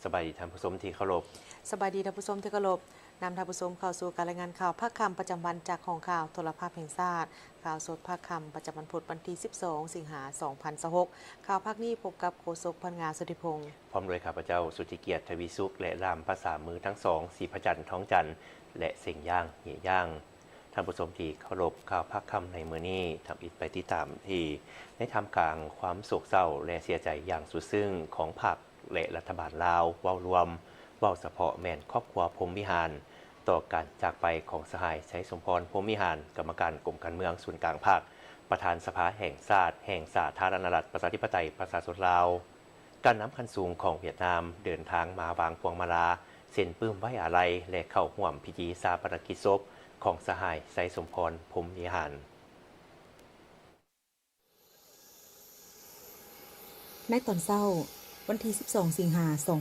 สบายดีท่านผู้ชมที่เคารพสบายดีท่านผู้ชมที่เคารพนำท่านผู้ชมเข้าสู่การรายงานข่าวภาคคำประจำวันจากของข่าวโทรภาพแห่งชาติข่าวสดภาคคำประจำวันพุธวันที่12 สิงหาคม 2026ข่าวภาคนี้พบกับโฆษกพลงานสุธิพงศ์พร้อมด้วยข้าพเจ้าสุทธิเกียรติทวีสุขและรามภาษามือทั้งสองสีพระจันทร์ท้องจันทร์และเสียงย่างเหยย่างท่านผู้ชมที่เคารพข่าวภาคคำในมื้อนี้ทำอิฐไปติดตามที่ในทำกลางความโศกเศร้าและเสียใจอย่างสุดซึ้งของพรรคและรัฐบาลลาวเว้ารวมเว้าเฉพาะแม่นครอบครัวพรหมวิหารต่อการจากไปของสหายชัยสมพรพรหมวิหารกรรมการกรมการเมืองศูนย์กลางภาคประธานสภาแห่งชาติแห่งสาธารณรัฐประชาธิปไตยประชาชนลาวการนำคันสูงของเวียดนามเดินทางมาวางพวงมาลาเซ็นปื้มไว้อาลัยและเข้าร่วมพิธีชาปนกิจศพของสหายชัยสมพรพรหมวิหารในตอนเช้าวันที่12 สิงหาคม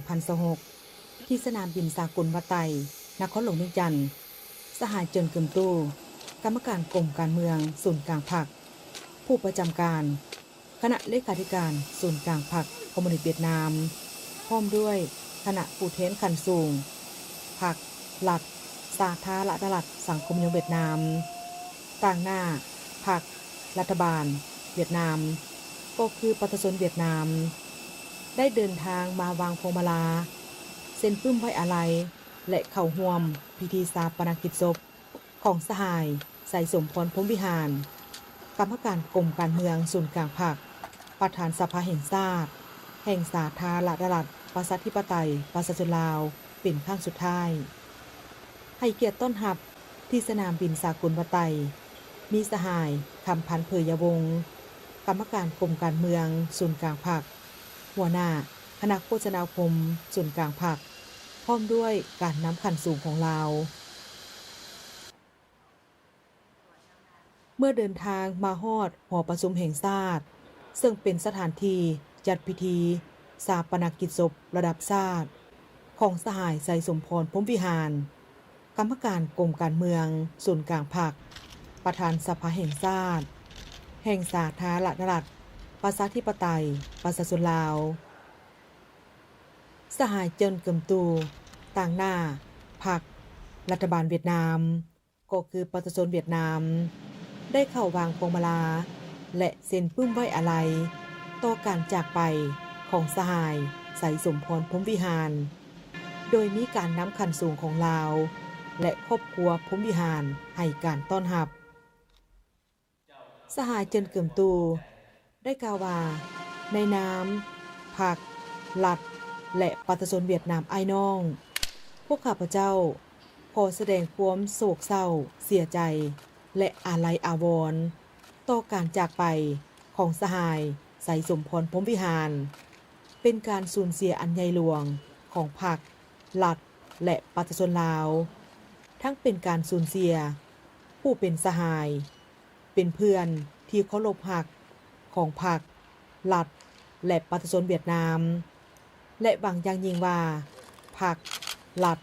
2026ที่สนามบินสากลวะไตนครหลวงเวียงจันทน์สหายเจินกึมตู้กรรมการกรมการเมืองศูนย์กลางพรรคผู้ประจำการคณะเลขาธิการศูนย์กลางพรรคคอมมิวนิสต์เวียดนามพร้อมด้วยคณะผู้แทนขั้นสูงพรรครัฐสาธารณรัฐสังคมนิยมเวียดนามต่างหน้าพรรครัฐบาลเวียดนามก็คือประชาชนเวียดนามได้เดินทางมาวางพวงมาลาเซ็นปื้มไว้อาลัยและเข้าร่วมพิธีชาปนกิจศพของสหายชัยสมพรพรหมวิหารกรรมการกรมการเมืองศูนย์กลางพรรคประธานสภาแห่งชาติแห่งสาธารณรัฐประชาธิปไตยประชาชนลาวเป็นครั้งสุดท้ายให้เกียรติต้อนรับที่สนามบินสากลวะไตมีสหายคำพันธ์เผยยวงศ์กรรมการกรมการเมืองศูนย์กลางพรรคหัวหน้าคณะโฆษณาคมศูนย์กลางพรรคพร้อมด้วยการนำขันสูงของลาวเมื่อเดินทางมาฮอดหอประชุมแห่งชาติซึ่งเป็นสถานที่จัดพิธีชาปนกิจศพระดับชาติของสหายชัยสมพรพรหมวิหารกรรมการกรมการเมืองศูนย์กลางพรรคประธานสภาแห่งชาติแห่งสาธารณรัฐประชาธิปไตยประชาชนลาวสหายเจินเกิมตูต่างหน้าพรรครัฐบาลเวียดนามก็คือประชาชนเวียดนามได้เข้าวางพวงมาลาและเซ็นปื้มไว้อาลัยต่อการจากไปของสหายชัยสมพรพรหมวิหารโดยมีการนำขันสูงของลาวและครอบครัวพรหมวิหารให้การต้อนรับสหายเจินเกิมตูได้กล่าวว่าในนามพรรครัฐและประชาชนเวียดนามอ้ายน้องพวกข้าพเจ้าขอแสดงความโศกเศร้าเสียใจและอาลัยอาวรณ์ต่อการจากไปของสหายชัยสมพรพรหมวิหารเป็นการสูญเสียอันใหญ่หลวงของพรรครัฐและประชาชนลาวทั้งเป็นการสูญเสียผู้เป็นสหายเป็นเพื่อนที่เคารพรักของพรรครัฐและประชาชนเวียดนามและหวังอย่างยิ่งว่าพรรครัฐ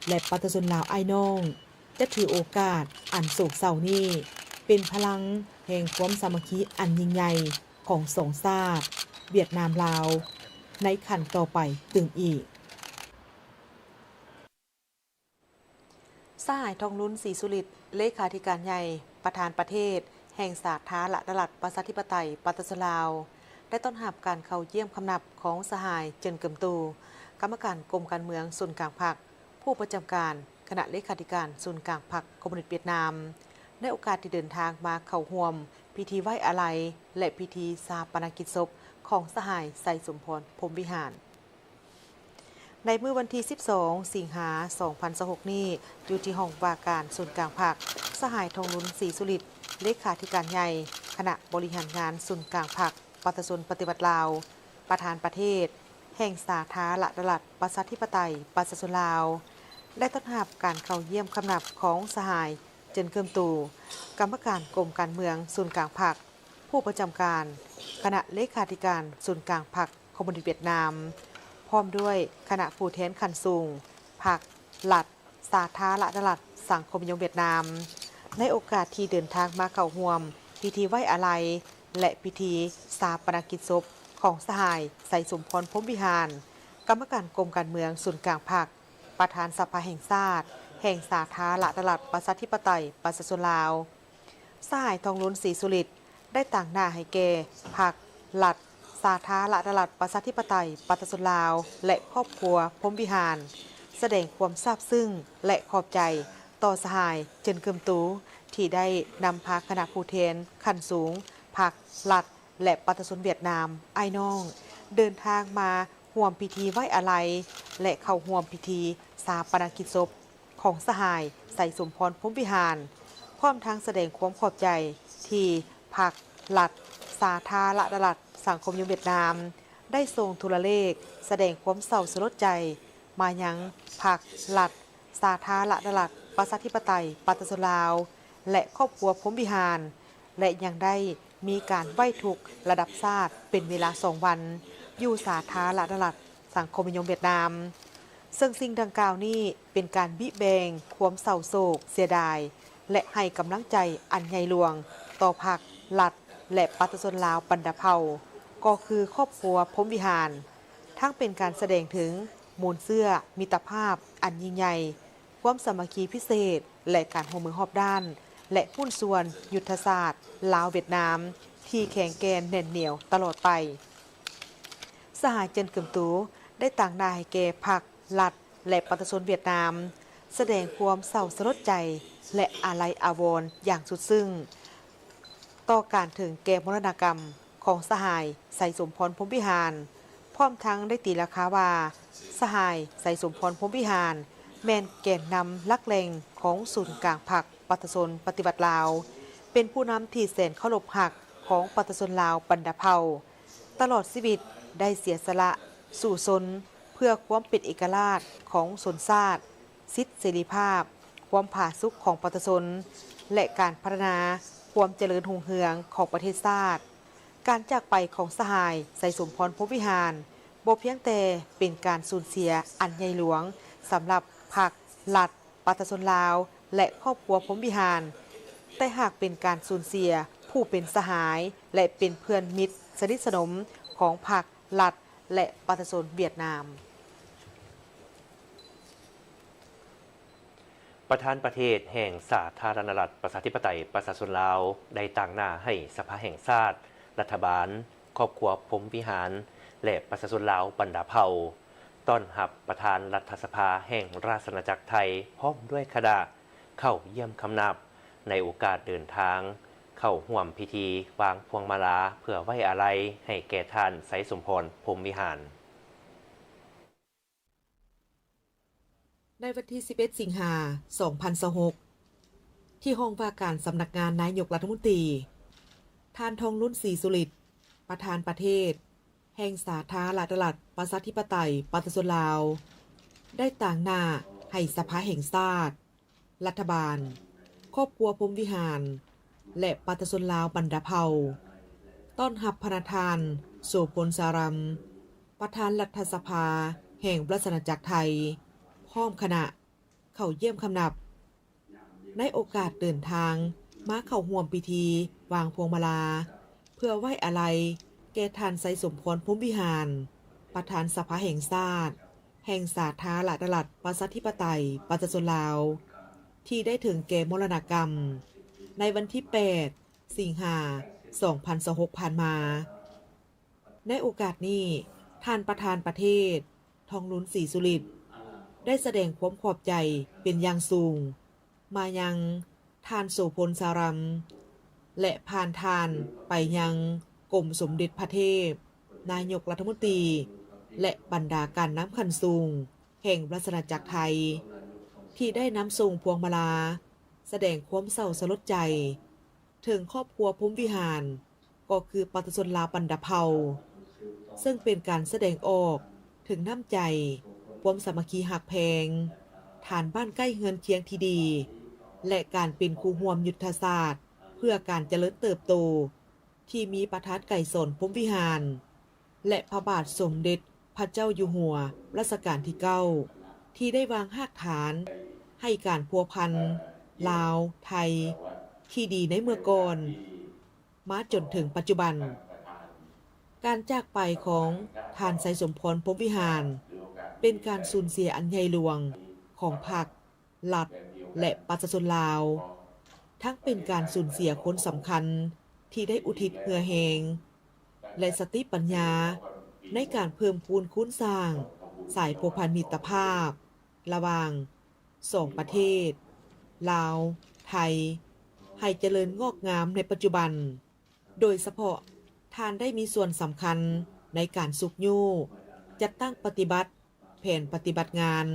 และประชาชนลาวอ้ายน้องจะถือโอกาสอันโศกเศร้านี้เป็นพลังแห่งความสามัคคีอันยิ่งใหญ่ของสองชาติเวียดนามลาวในขั้นต่อไปตึงอีกสหายทองลุ้นศรีสุริตเลขาธิการใหญ่ประธานประเทศแห่งสาธารณรัฐประชาธิปไตยประชาชนลาวได้ต้อนรับการเข้าเยี่ยมคำนับของสหายเจินเกิมตูกรรมการกรมการเมืองศูนย์กลางพรรคผู้ประจำการคณะเลขาธิการศูนย์กลางพรรคคอมมิวนิสต์เวียดนามในโอกาสที่เดินทางมาเข้าร่วมพิธีไว้อาลัยและพิธีชาปนกิจศพของสหายชัยสมพรพรหมวิหารในมื้อวันที่12 สิงหาคม 2026นี้อยู่ที่ห้องว่าการศูนย์กลางพรรคสหายทองลุ้นศรีสุริตเลขาธิการใหญ่คณะบริหารงานศูนย์กลางพรรคประชาชนปฏิบัติลาวประธานประเทศแห่งสาธารณรัฐประชาธิปไตยประชาชนลาวและต้อนรับการเข้าเยี่ยมคำนับของสหายเจินเกิมตูกรรมการกรมการเมืองศูนย์กลางพรรคผู้ประจำการคณะเลขาธิการศูนย์กลางพรรคคอมมิวนิสต์เวียดนามพร้อมด้วยคณะผู้แทนขั้นสูงพรรครัฐสาธารณรัฐสังคมนิยมเวียดนามในโอกาสที่เดินทางมาเข้าร่วมพิธีไว้อาลัยและพิธีชาปนกิจศพของสหายชัยสมพรพรหมวิหาร กรรมการกรมการเมืองศูนย์กลางพรรคประธานสภาแห่งชาติแห่งสาธารณรัฐประชาธิปไตยประชาชนลาวสหายทองลุ้นศรีสุริตได้ต่างหน้าให้แก่พรรครัฐสาธารณรัฐประชาธิปไตยประชาชนลาวและครอบครัวพรหมวิหารแสดงความซาบซึ้งและขอบใจต่อสหายเจินเกิมตูที่ได้นำพาคณะผู้แทนขั้นสูงพรรครัฐและประชาชนเวียดนามไอ้น้องเดินทางมาร่วมพิธีไว้อาลัยและเข้าร่วมพิธีชาปนกิจศพของสหายใส่สมพรพรหมวิหารพร้อมทั้งแสดงความขอบใจที่พรรครัฐสาธารณรัฐสังคมนิยมเวียดนามได้ทรงทุรเลขแสดงความเศร้าสลดใจมายังพรรครัฐสาธารณรัฐประชาธิปไตยประชาชนลาวและครอบครัวพรหมวิหารและยังได้มีการไหว้ทุกข์ระดับชาติเป็นเวลา2 วันอยู่สาธารณรัฐสังคมนิยมเวียดนามซึ่งสิ่งดังกล่าวนี้เป็นการบิแบงความเศร้าโศกเสียดายและให้กำลังใจอันใหญ่หลวงต่อพรรครัฐและประชาชนลาวบรรดาเผ่าก็คือครอบครัวพรหมวิหารทั้งเป็นการแสดงถึงมูลเสื้อมิตรภาพอันยิ่งใหญ่ความสามัคคีพิเศษและการร่วมมือรอบด้านและหุ้นส่วนยุทธศาสตร์ลาวเวียดนามที่แข็งแกร่งแน่นเหนียวตลอดไปสหายเจินเกิมตูได้ต่างหน้าให้แก่พรรครัฐและประชาชนเวียดนามแสดงความเศร้าสลดใจและอาลัยอาวรณ์อย่างสุดซึ้งต่อการถึงแก่มรณกรรมของสหายใส่สมพรพรหมวิหารพร้อมทั้งได้ตีราคาว่าสหายใส่สมพรพรหมวิหารแม่นแก่นนำลักแรงของศูนย์กลางพรรคประชาชนปฏิวัติลาวเป็นผู้นำที่แสนเคารพหักของประชาชนลาวบรรดาเผ่าตลอดชีวิตได้เสียสละสู่ชนเพื่อความเป็นเอกราชของชนชาติสิทธิเสรีภาพความผาสุกของประชาชนและการพัฒนาความเจริญรุ่งเรืองของประเทศชาติการจากไปของสหายใส่สมพรพรหมวิหารบ่เพียงแต่เป็นการสูญเสียอันใหญ่หลวงสำหรับพรรครัฐประชาชนลาวและครอบครัวพรหมวิหารแต่หากเป็นการสูญเสียผู้เป็นสหายและเป็นเพื่อนมิตรสนิทสนมของพรรครัฐและประชาชนเวียดนามประธานประเทศแห่งสาธารณรัฐประชาธิปไตยประชาชนลาวได้ต่างหน้าให้สภาแห่งชาติรัฐบาลครอบครัวพรหมวิหารและประชาชนลาวบรรดาเผ่าต้อนรับประธานรัฐสภาแห่งราชอาณาจักรไทยพร้อมด้วยคณะเข้าเยี่ยมคำนับในโอกาสเดินทางเข้าร่วมพิธีวางพวงมาลาเพื่อไว้อาลัยให้แก่ท่านไสสมพรพรหมวิหารในวันที่ 11 สิงหาคม 2026 ที่ห้องว่าการสำนักงานนายกรัฐมนตรีท่านทองลุ้นศรีสุริตประธานประเทศแห่งสาธารณรัฐประชาธิปไตยประชาชนลาวได้ต่างหน้าให้สภาแห่งชาติรัฐบาลครอบครัวพรหมวิหารและประชาชนลาวบรรดาเผ่าต้อนรับพระประธานโสพลสารัมประธานรัฐสภาแห่งราชอาณาจักรไทยพร้อมคณะเข้าเยี่ยมคำนับในโอกาสเดินทางมาเข้าร่วมพิธีวางพวงมาลาเพื่อไว้อาลัยแก่ท่านไสสมพรพรหมวิหารประธานสภาแห่งชาติแห่งสาธารณรัฐประชาธิปไตยประชาชนลาวที่ได้ถึงแก่มรณกรรมในวันที่ 8 สิงหาคม 2026 ผ่านมาในโอกาสนี้ท่านประธานประเทศทองลุ้นศรีสุริตได้แสดงความขอบใจเป็นอย่างสูงมายังท่านโสพลสารัมและผ่านท่านไปยังกรมสมเด็จพระเทพนายกรัฐมนตรีและบรรดาการน้ำคันสูงแห่งราชอาณาจักรไทยที่ได้นำส่งพวงมาลาแสดงความเศร้าสลดใจถึงครอบครัวพรหมวิหารก็คือประชาชนลาวบรรดาเผ่าซึ่งเป็นการแสดงออกถึงน้ำใจความสามัคคีหักแพงฐานบ้านใกล้เฮือนเคียงที่ดีและการเป็นคู่ร่วมยุทธศาสตร์เพื่อการเจริญเติบโตที่มีประทัดไก่สนพรหมวิหารและพระบาทสมเด็จพระเจ้าอยู่หัวรัชกาลที่9ที่ได้วางรากฐานให้การพัวพันลาวไทยที่ดีในเมื่อก่อนมาจนถึงปัจจุบันการจากไปของท่านไสสมพรพรหมวิหาร เป็นการสูญเสียอันใหญ่หลวงของพรรครัฐและประชาชนลาวทั้งเป็นการสูญเสียคนสำคัญที่ได้อุทิศเพื่อแหงและสติปัญญาในการเพิ่มพูนคูณสร้างสายผูกพันมิตรภาพระหว่างสองประเทศลาวไทยให้เจริญงอกงามในปัจจุบันโดยเฉพาะท่านได้มีส่วนสำคัญในการสุกยู่จัดตั้งปฏิบัติแผนปฏิบัติงาน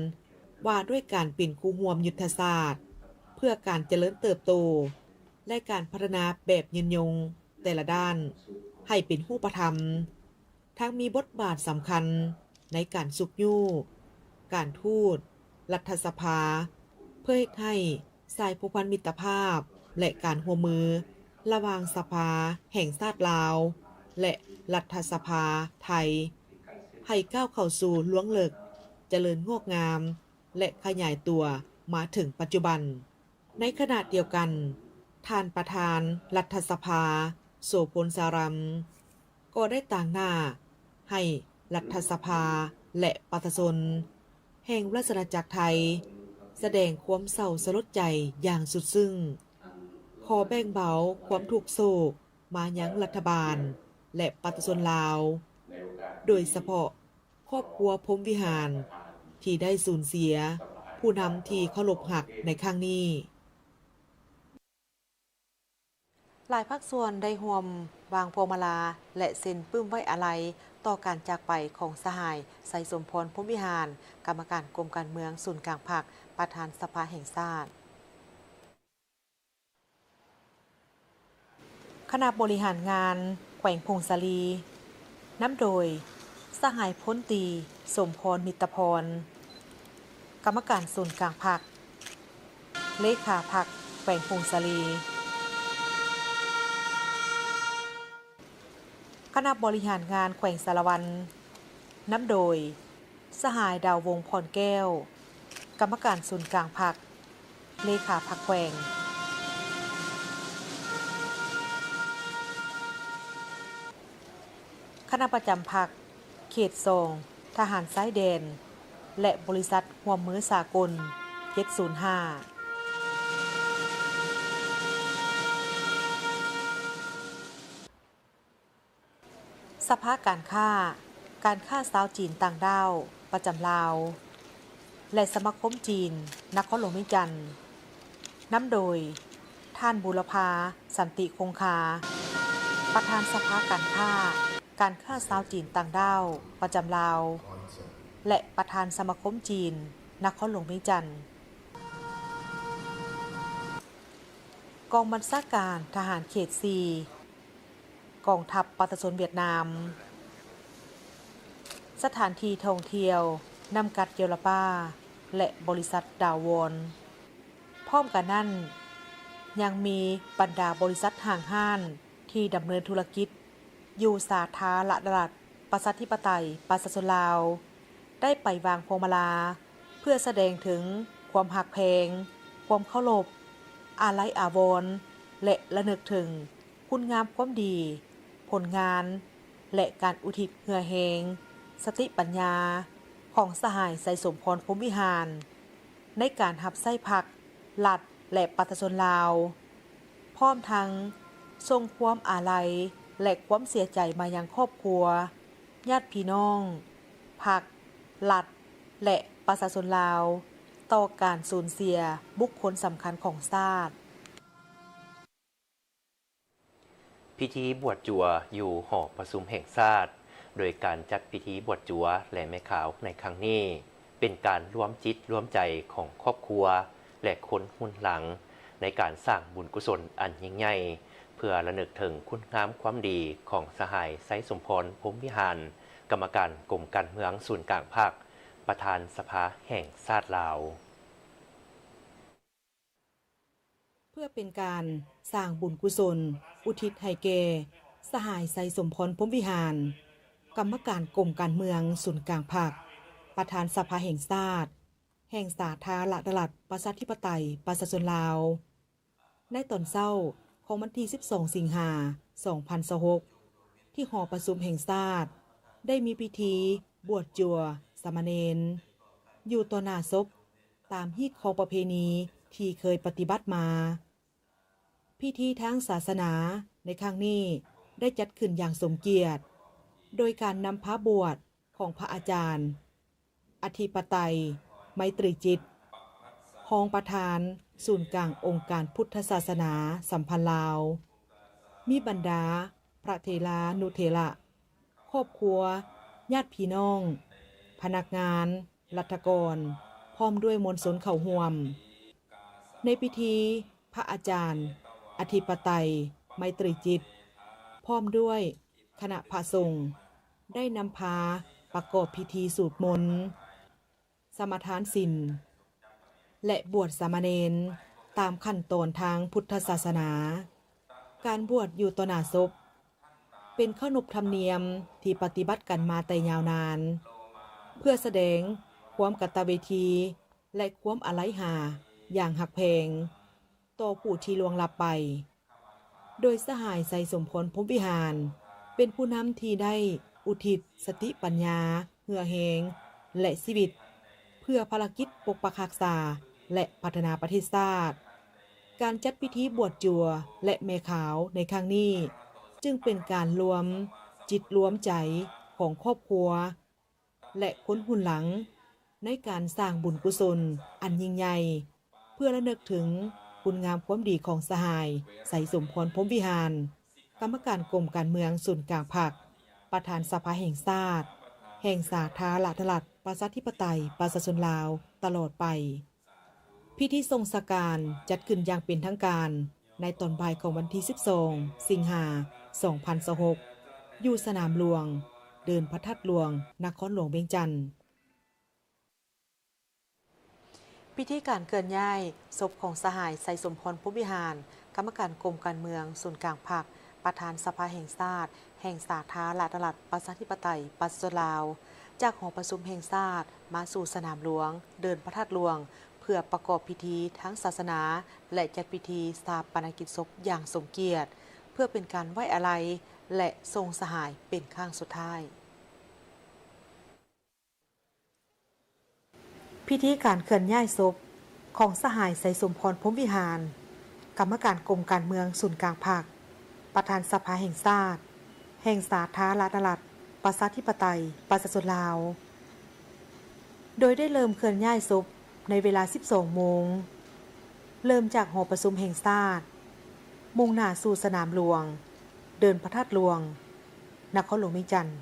ว่าด้วยการเป็นคู่ร่วมยุทธศาสตร์เพื่อการเจริญเติบโตและการพัฒนาแบบยืนยงแต่ละด้านให้เป็นรูปธรรมทั้งมีบทบาทสำคัญในการสุกยู่การทูตรัฐสภาเพื่อให้สายผูกพันมิตรภาพและการร่วมมือระหว่างสภาแห่งชาติลาวและรัฐสภาไทยให้ก้าวเข้าสู่ล่วงเลิกเจริญงอกงามและขยายตัวมาถึงปัจจุบันในขณะเดียวกันท่านประธานรัฐสภาโสพลสารัมก็ได้ต่างหน้าให้รัฐสภาและประชาชนแห่งราชอาณาจักรไทยแสดงความเศร้าสลดใจอย่างสุดซึ้งขอแบ่งเบาความทุกข์โศกมายังรัฐบาลและประชาชนลาวโดยเฉพาะครอบครัวพรหมวิหารที่ได้สูญเสียผู้นำที่เคารพรักในครั้งนี้หลายภาคส่วนได้ร่วมวางพวงมาลาและเซ็นปึ้มไว้อาลัยต่อการจากไปของสหายไสยสมพรพรหมวิหารกรรมการกรมการเมืองศูนย์กลางพรรคประธานสภาแห่งชาติคณะบริหารงานแขวงพงศาลีนำโดยสหายพลตรีสมพรมิตรพรกรรมการศูนย์กลางพรรคเลขาพรรคแขวงพงศาลีคณะบริหารงานแขวงสารวันนำโดยสหายดาววงศ์พรแก้วกรรมการศูนย์กลางพรรคเลขาพรรคแขวงคณะประจำพรรคเขต2ทหารซ้ายแดนและบริษัทร่วมมือสากล705สภาการค้าชาวจีนต่างด้าวประจำลาวและสมาคมจีนนครหลวงเวียงจันทน์นำโดยท่านบุรพาสันติคงคาประธานสภาการค้าชาวจีนต่างด้าวประจำลาวและประธานสมาคมจีนนครหลวงเวียงจันทน์กองบัญชาการทหารเขต4กองทัพประชาชนเวียดนามสถานที่ท่องเที่ยวนำกัดเยลปาและบริษัทดาววอนพร้อมกันนั้นยังมีบรรดาบริษัทห่างห้านที่ดำเนินธุรกิจอยู่สาธารณรัฐประชาธิปไตยประชาชนลาวได้ไปวางพวงมาลาเพื่อแสดงถึงความหักแพงความเคารพอาลัยอาวรณ์และระลึกถึงคุณงามความดีผลงานและการอุทิศเหือแหงสติปัญญาของสหายไสยสมพรพรหมวิหารในการหับไส้พักรัฐและประชาชนลาวพร้อมทั้งทรงความอาลัยและความเสียใจมายังครอบครัวญาติพี่น้องพรรครัฐและประชาชนลาวต่อการสูญเสียบุคคลสำคัญของชาติพิธีบวชจัวอยู่หอประชุมแห่งชาติโดยการจัดพิธีบวชจัวและแม่ขาวในครั้งนี้เป็นการร่วมจิตร่วมใจของครอบครัวและคนหุ้นหลังในการสร้างบุญกุศลอันยิ่งใหญ่เพื่อระลึกถึงคุณงามความดีของสหายไสยสมพรพรหมวิหารกรรมการกรมการเมืองศูนย์กลางภาคประธานสภาแห่งชาติลาวเพื่อเป็นการสร้างบุญกุศลอุทิศให้แก่สหายไสยสมพรพรหมวิหารกรรมการกรมการเมืองศูนย์กลางภาคประธานสภาแห่งชาติแห่งสาธารณรัฐประชาธิปไตยประชาชนลาวในตอนเช้าของวันที่12สิงหาคม2026ที่หอประชุมแห่งชาติได้มีพิธีบวชจัว สามเณรอยู่ต่อหน้าศพตามฮีตของประเพณีที่เคยปฏิบัติมา พิธีทางศาสนาในครั้งนี้ได้จัดขึ้นอย่างสมเกียรติโดยการนำพระบวชของพระอาจารย์อธิปไตยไมตรีจิตรองประธานศูนย์กลางองค์การพุทธศาสนาสัมพันธ์ลาว มีบรรดาพระเถรานุเถระครอบครัวญาติพี่น้อง พนักงานรัฐกรพร้อมด้วยมวลชนเข้าร่วม ในพิธีพระอาจารย์อธิปไตยไมตรีจิตรพร้อมด้วยคณะพระสงฆ์ได้นำพาประกอบพิธีสวดมนต์สมาทานศีลและบวชสามเณรตามขั้นตอนทางพุทธศาสนา การบวชอยู่ต่อหน้าศพเป็นขนบธรรมเนียมที่ปฏิบัติกันมาแต่ยาวนาน เพื่อแสดงความกตัญญูและความอาลัยหาอย่างหักแพงต่อผู้ที่ล่วงลับไป โดยสหายไสสมพรพรหมวิหารเป็นผู้นำที่ได้อุทิศสติปัญญาเหื่อแหงและชีวิตเพื่อภารกิจปกปักรักษาและพัฒนาประเทศชาติ การจัดพิธีบวชจั่วและแม่ขาวในครั้งนี้จึงเป็นการรวมจิตรวมใจของครอบครัวและคนหุ่นหลังในการสร้างบุญกุศลอันยิ่งใหญ่เพื่อระลึกถึงคุณงามความดีของสหายไสสมพรพรหมวิหารกรรมการกรมการเมืองส่วนกลางภาคประธานสภาแห่งชาติแห่งสาธารณรัฐประชาธิปไตยประชาชนลาวตลอดไปพิธีทรงสการจัดขึ้นอย่างเป็นทางการในตอนบ่ายของวันที่12 สิงหาคม 2026อยู่สนามหลวงเดินพระธาตุหลวงนครหลวงเวียงจันทน์พิธีการเคลื่อนย้ายศพของสหายไสสมพรพรหมวิหารกรรมการกรมการเมืองส่วนกลางภาคประธานสภาแห่งชาติแห่งสาธารณรัฐประชาธิปไตยประชาชนลาวจากหอประชุมแห่งชาติมาสู่สนามหลวงเดินพระธาตุหลวงเพื่อประกอบพิธีทั้งศาสนาและจัดพิธีสถาปนกิจศพอย่างสมเกียรติเพื่อเป็นการไว้อาลัยและทรงสหายเป็นครั้งสุดท้ายพิธีการเคลื่อนย้ายศพของสหายไสสมพรพรหมวิหารกรรมการกรมการเมืองศูนย์กลางภาคประธานสภาแห่งชาติแห่งสาธารณรัฐประชาธิปไตยประชาชนลาวโดยได้เริ่มเคลื่อนย้ายศพในเวลา 12 โมงเริ่มจากหอประชุมแห่งชาติมุ่งหน้าสู่สนามหลวงเดินพระธาตุหลวงนครหลวงเวียงจันทน์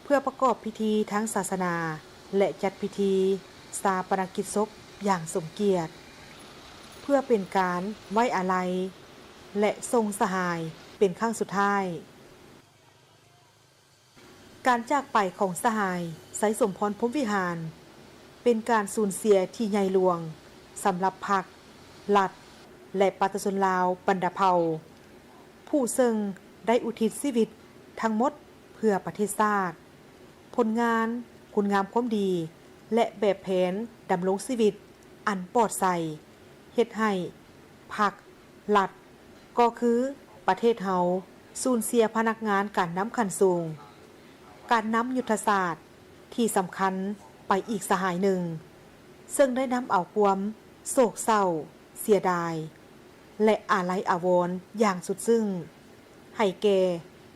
เพื่อประกอบพิธีทั้งศาสนาและจัดพิธีสถาปนกิจศพอย่างสมเกียรติเพื่อเป็นการไว้อาลัยและทรงสหายเป็นครั้งสุดท้ายการจากไปของสหายไสสมพรพรหมวิหารเป็นการสูญเสียที่ใหญ่หลวงสำหรับพรรครัฐและประชาชนลาวบรรดาเผ่าผู้ซึ่งได้อุทิศชีวิตทั้งหมดเพื่อประเทศชาติผลงานคุณงามความดีและแบบแผนดำรงชีวิตอันปลอดภัยเฮ็ดให้พรรครัฐก็คือประเทศเฮาสูญเสียพนักงานการนำขั้นสูงการนำยุทธศาสตร์ที่สำคัญไปอีกสหายหนึ่งซึ่งได้นำเอาความโศกเศร้าเสียดายและอาลัยอาวรณ์อย่างสุดซึ้งให้แก่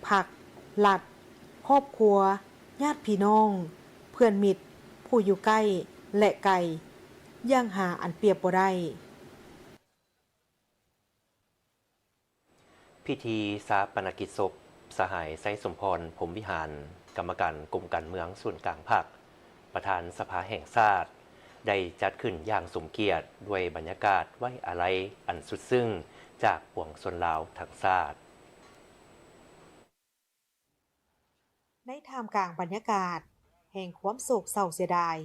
พรรครัฐครอบครัวญาติพี่น้องเพื่อนมิตรผู้อยู่ใกล้และไกลย่างหาอันเปรียบบ่ได้พิธีสถาปนกิจศพสหายไสสมพรพรหมวิหารกรรมการกรมการเมืองส่วนกลางภาคประธานสภาแห่งชาติได้จัดขึ้นอย่างสมเกียรติด้วยบรรยากาศไว้อาลัยอันสุดซึ้งจากปวงชนลาวทั้งชาติในท่ามกลางบรรยากาศแห่งความโศกเศร้าเสียดาย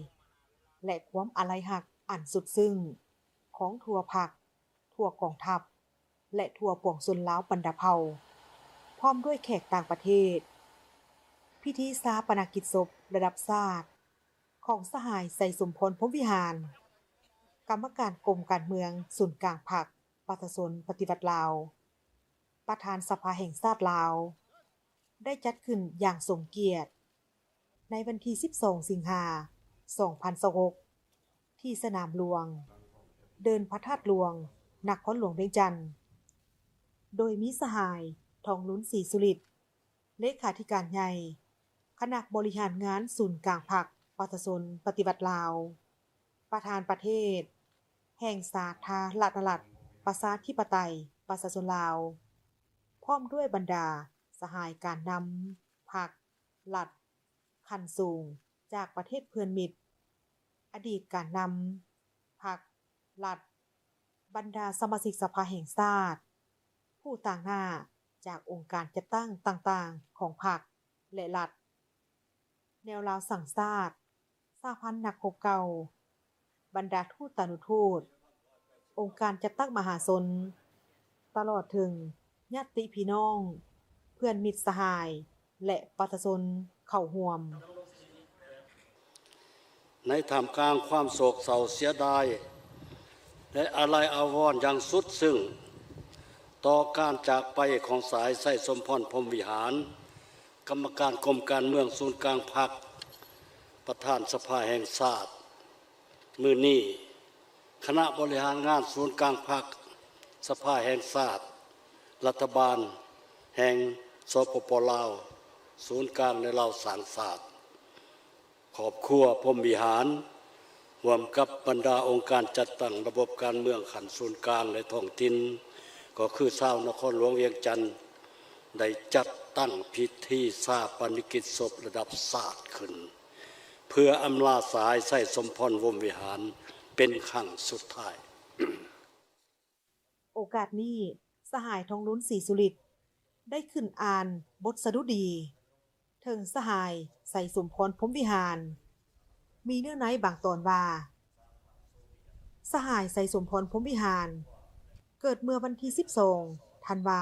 และความอาลัยหักอันสุดซึ้งของทั่วภาคทั่วกองทัพและทั่วปวงชนลาวบรรดาเผ่าพร้อมด้วยแขกต่างประเทศพิธีสถาปนกิจศพระดับชาติของสหายไสสมพรพรหมวิหาร กรรมการกรมการเมืองศูนย์กลางพรรคประชาชนปฏิวัติลาวประธานสภาแห่งชาติลาวได้จัดขึ้นอย่างสมเกียรติในวันที่12สิงหาคม2026ที่สนามหลวงเดินพระธาตุหลวงนครหลวงเวียงจันทน์โดยมีสหายทองลุ้นศรีสุริตเลขาธิการใหญ่คณะบริหารงานศูนย์กลางพรรคประชาชนปฏิวัติลาวประธานประเทศแห่งสาธารณรัฐประชาธิปไตยประชาชนลาวพร้อมด้วยบรรดาสหายการนำพรรครัฐขั้นสูงจากประเทศเพื่อนมิตรอดีตการนำพรรครัฐบรรดาสมาชิกสภาแห่งชาติผู้ต่างหน้าจากองค์การจัดตั้งต่างๆของพรรคและรัฐแนวราวสั่งชาติสหพันธ์นักรบเก่าบรรดาทูตตานุทูตองค์การจัดตั้งมหาชนตลอดถึงญาติพี่น้องเพื่อนมิตรสหายและประชาชนเข้าร่วมในท่ามกลางความโศกเศร้าเสียดายและอาลัยอาวรณ์อย่างสุดซึ้งต่อการจากไปของสายไส้สมพรพรหมวิหารกรรมการกรมการเมืองศูนย์กลางพรรคประธานสภาแห่งชาติมื้อนี้คณะบริหารงานศูนย์กลางพรรคสภาแห่งชาติรัฐบาลแห่งสปป.ลาวศูนย์กลางในลาวสร้างชาติครอบครัวพรหมวิหารร่วมกับบรรดาองค์การจัดตั้งระบบการเมืองขั้นศูนย์กลางในท้องถิ่นก็คือชาวนครหลวงเวียงจันทน์ได้จัดตั้งพิธีชาปนกิจศพระดับชาติขึ้นเพื่ออำลาสายไส้สมพรพรหมวิหารเป็นครั้งสุดท้าย โอกาสนี้สหายทองลุ้นศรีสุริตได้ขึ้นอ่านบทสดุดีถึงสหายใส่สมพรพรหมวิหารมีเนื้อในบางตอนว่าสหายใส่สมพรพรหมวิหารเกิดเมื่อวันที่12ธันวา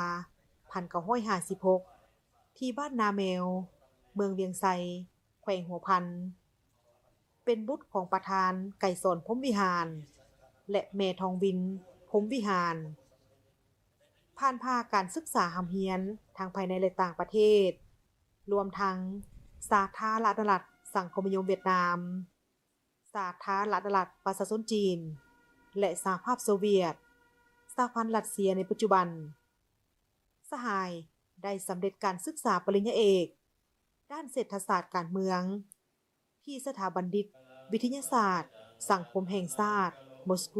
1956ที่บ้านนาแมวเมืองเวียงไซแขวงหัวพันเป็นบุตรของประธานไก่สอนพรหมวิหารและแม่ทองวินพรหมวิหารผ่านภาคการศึกษาหำเฮียนทางภายในและต่างประเทศรวมทั้งสาธารณรัฐสังคมนิยมเวียดนามสาธารณรัฐประชาชนจีนและสหภาพโซเวียตสหพันธ์รัสเซียในปัจจุบันสหายได้สำเร็จการศึกษาปริญญาเอกด้านเศรษฐศาสตร์การเมืองที่สถาบันดิษฐ์วิทยาศาสตร์สังคมแห่งชาติมอสโก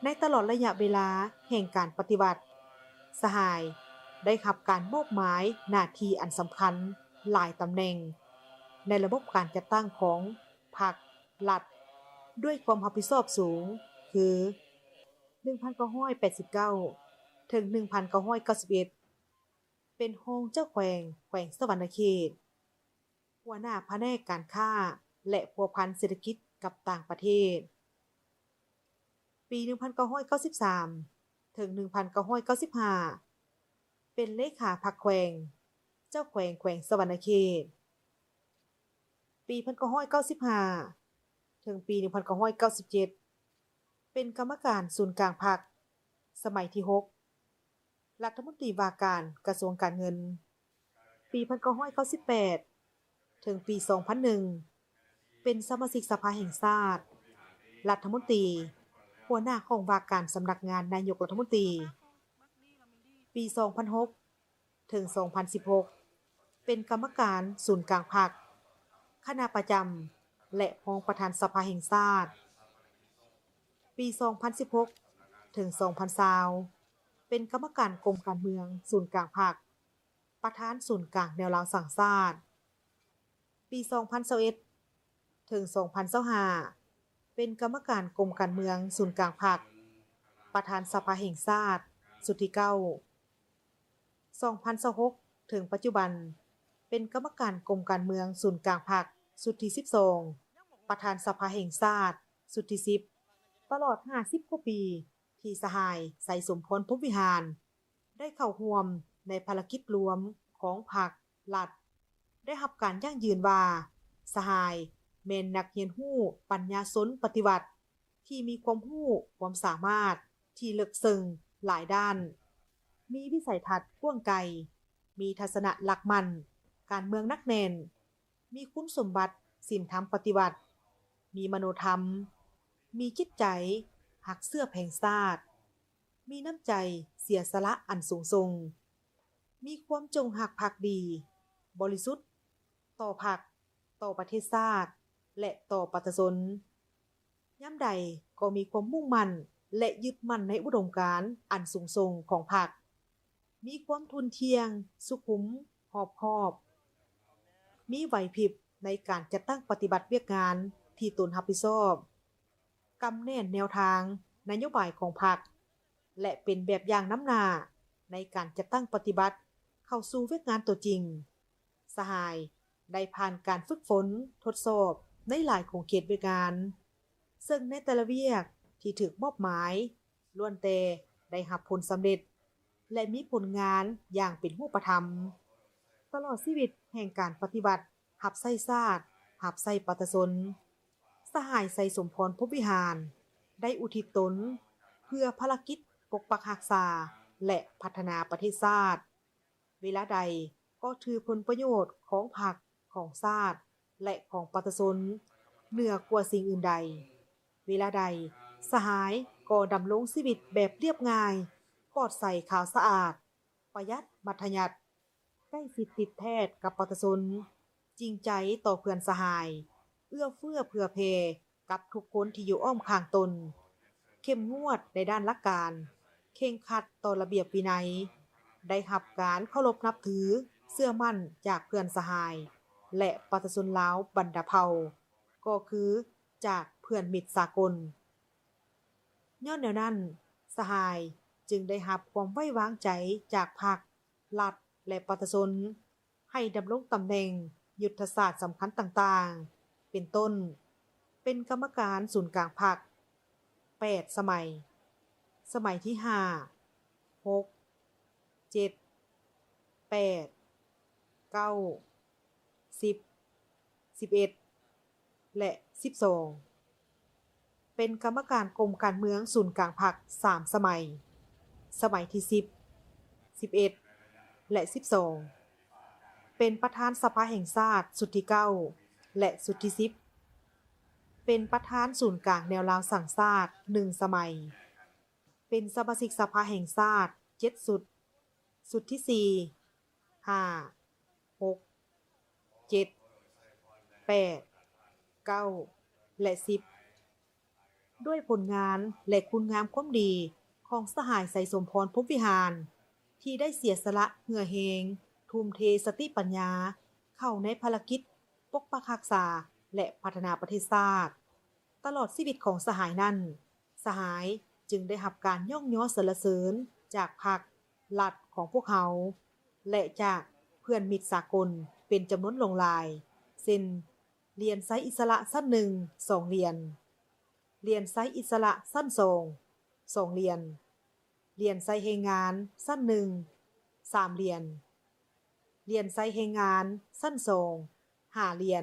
ในตลอดระยะเวลาแห่งการปฏิบัติสหายได้รับการมอบหมายหน้าที่อันสำคัญหลายตำแหน่งในระบบการจัดตั้งของพรรครัฐด้วยความรับผิดชอบสูงคือ 1989 ถึง 1991 เป็นรองเจ้าแขวงสะหวรรณเขตหัวหน้าแผนกการค้าและพัวพันเศรษฐกิจกับต่างประเทศปี 1993 ถึง 1995 เป็นเลขาพรรคแขวงเจ้าแขวงสะหวรรณเขตปี 1995 ถึงปี 1997 เป็นกรรมการศูนย์กลางพรรคสมัยที่ 6 รัฐมนตรีว่าการกระทรวงการเงินปี 1998 ถึงปี 2001 เป็นสมาชิกสภาแห่งชาติรัฐมนตรีหัวหน้าของว่าการสำนักงานนายกรัฐมนตรีปี 2006 ถึง 2016 เป็นกรรมการศูนย์กลางพรรคคณะประจำและรองประธานสภาแห่งชาติปี 2016 ถึง 2020 เป็นกรรมการกรมการเมืองศูนย์กลางพรรคประธานศูนย์กลางแนวราวสั่งชาติปี 2021 ถึง 2025 เป็นกรรมการกรมการเมืองศูนย์กลางพรรคประธานสภาแห่งชาติสุดที่ 9 2026 ถึงปัจจุบันเป็นกรรมการกรมการเมืองศูนย์กลางพรรคสุดที่ 12 ประธานสภาแห่งชาติสุดที่ 10 ตลอด 50 กว่าปีที่สหายใส่สมพรพรหมวิหารได้เข้าร่วมในภารกิจรวมของพรรครัฐได้รับการยั่งยืนว่าสหายแม่นนักเรียนรู้ปัญญาชนปฏิวัติ ที่มีความรู้ความสามารถที่ลึกซึ้งหลายด้าน มีวิสัยทัศน์กว้างไกลมีทัศนะหลักมั่นการเมืองนักแน่นมีคุณสมบัติศีลธรรมปฏิบัติมีมโนธรรมมีจิตใจหักเสื้อแผงชาติมีน้ำใจเสียสละอันสูงส่งมีความจงรักภักดีบริสุทธิ์ต่อพรรคต่อประเทศชาติและต่อประชาชนยามใดก็มีความมุ่งมั่นและยึดมั่นในอุดมการณ์อันสูงส่งของพรรคมีความทุนเทียงสุขุมรอบคอบ มีไหวพริบในการจัดตั้งปฏิบัติเวียกงานที่ตนรับผิดชอบกำแน่นแนวทางนโยบายของพรรคและเป็นแบบอย่างน้ำหน้าในการจัดตั้งปฏิบัติเข้าสู่เวียกงานตัวจริงสหายได้ผ่านการฝึกฝนทดสอบในหลายของเขตเวียกงานซึ่งในแต่ละเวียกที่ถูกมอบหมายล้วนแต่ได้รับผลสำเร็จและมีผลงานอย่างเป็นรูปธรรมตลอดชีวิตแห่งการปฏิบัติหับไส้ชาติหับไส้ประชาชนสหายไสสมพรภพวิหารได้อุทิศตนเพื่อภารกิจปกปักรักษาและพัฒนาประเทศชาติเวลาใดก็ถือผลประโยชน์ของพรรคของชาติและของประชาชนเหนือกว่าสิ่งอื่นใดเวลาใดสหายก็ดำรงชีวิตแบบเรียบง่ายปลอดใสขาวสะอาดประหยัดมัธยัสถ์ใกล้ชิดติดแพทย์กับประชาชนจริงใจต่อเพื่อนสหายเอื้อเฟื้อเผื่อแผ่กับทุกคนที่อยู่อ้อมข้างตนเข้มงวดในด้านหลักการเคร่งครัดต่อระเบียบวินัยได้รับการเคารพนับถือเชื่อมั่นจากเพื่อนสหายและประชาชนลาวบรรดาเผ่าก็คือจากเพื่อนมิตรสากลย้อนแนวนั้นสหายจึงได้รับความไว้วางใจจากพรรครัฐและประชาชนให้ดำรงตำแหน่งยุทธศาสตร์สำคัญต่างๆเป็นต้นเป็นกรรมการศูนย์กลางพรรค8 สมัยสมัยที่5 6 7 8 9 10 11และ12เป็นกรรมการกรมการเมืองศูนย์กลางพรรค3 สมัยสมัยที่10 11และ12เป็นประธานสภาแห่งชาติสุดที่9และสุดที่10เป็นประธานศูนย์กลางแนวราวสั่งชาติ1 สมัยเป็นสมาชิกสภาแห่งชาติ7 สุดที่4 5 6 7 8 9และ10ด้วยผลงานและคุณงามความดีของสหายไสสมพรภพวิหารที่ได้เสียสละเหงื่อแหงทุ่มเทสติปัญญาเข้าในภารกิจปกปักรักษาและพัฒนาประเทศชาติตลอดชีวิตของสหายนั้นสหายจึงได้รับการย่องย่อสรรเสริญจากพรรครัฐของพวกเขาและจากเพื่อนมิตรสากลเป็นจำนวนหลงหลายเช่นเรียนไซส์อิสระสั้น1 2 เรียนไซส์อิสระสั้น2 เรียนไซส์แรงงานสั้น1 3 เรียนไซส์แรงงานสั้น2 5 เรีย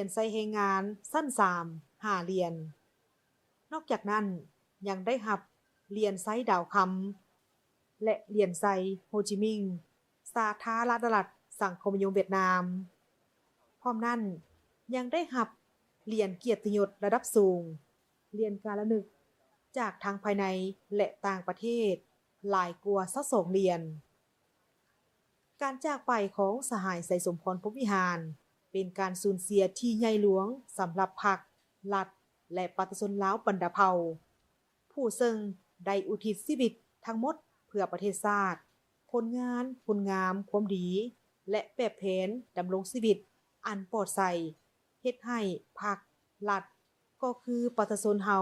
นไซส์แรงงานสั้น3 5 เรียนนอกจากนั้นยังได้รับเรียนไซส์ดาวคำและเรียนไซส์โฮจิมินห์สาธารณรัฐสังคมนิยมเวียดนามพร้อมนั้นยังได้รับเรียนเกียรติยศระดับสูงเรียนการละนึกจากทางภายในและต่างประเทศหลายกว่า22 เรียนการจากไปของสหายไสสมพรภพวิหารเป็นการสูญเสียที่ใหญ่หลวงสำหรับพรรครัฐและประชาชนลาวบรรดาเผ่าผู้ซึ่งได้อุทิศชีวิตทั้งหมดเพื่อประเทศชาติผลงานคุณงามความดีและแบบแผนดำรงชีวิตอันปลอดภัยเฮ็ดให้พรรครัฐก็คือประชาชนเฮา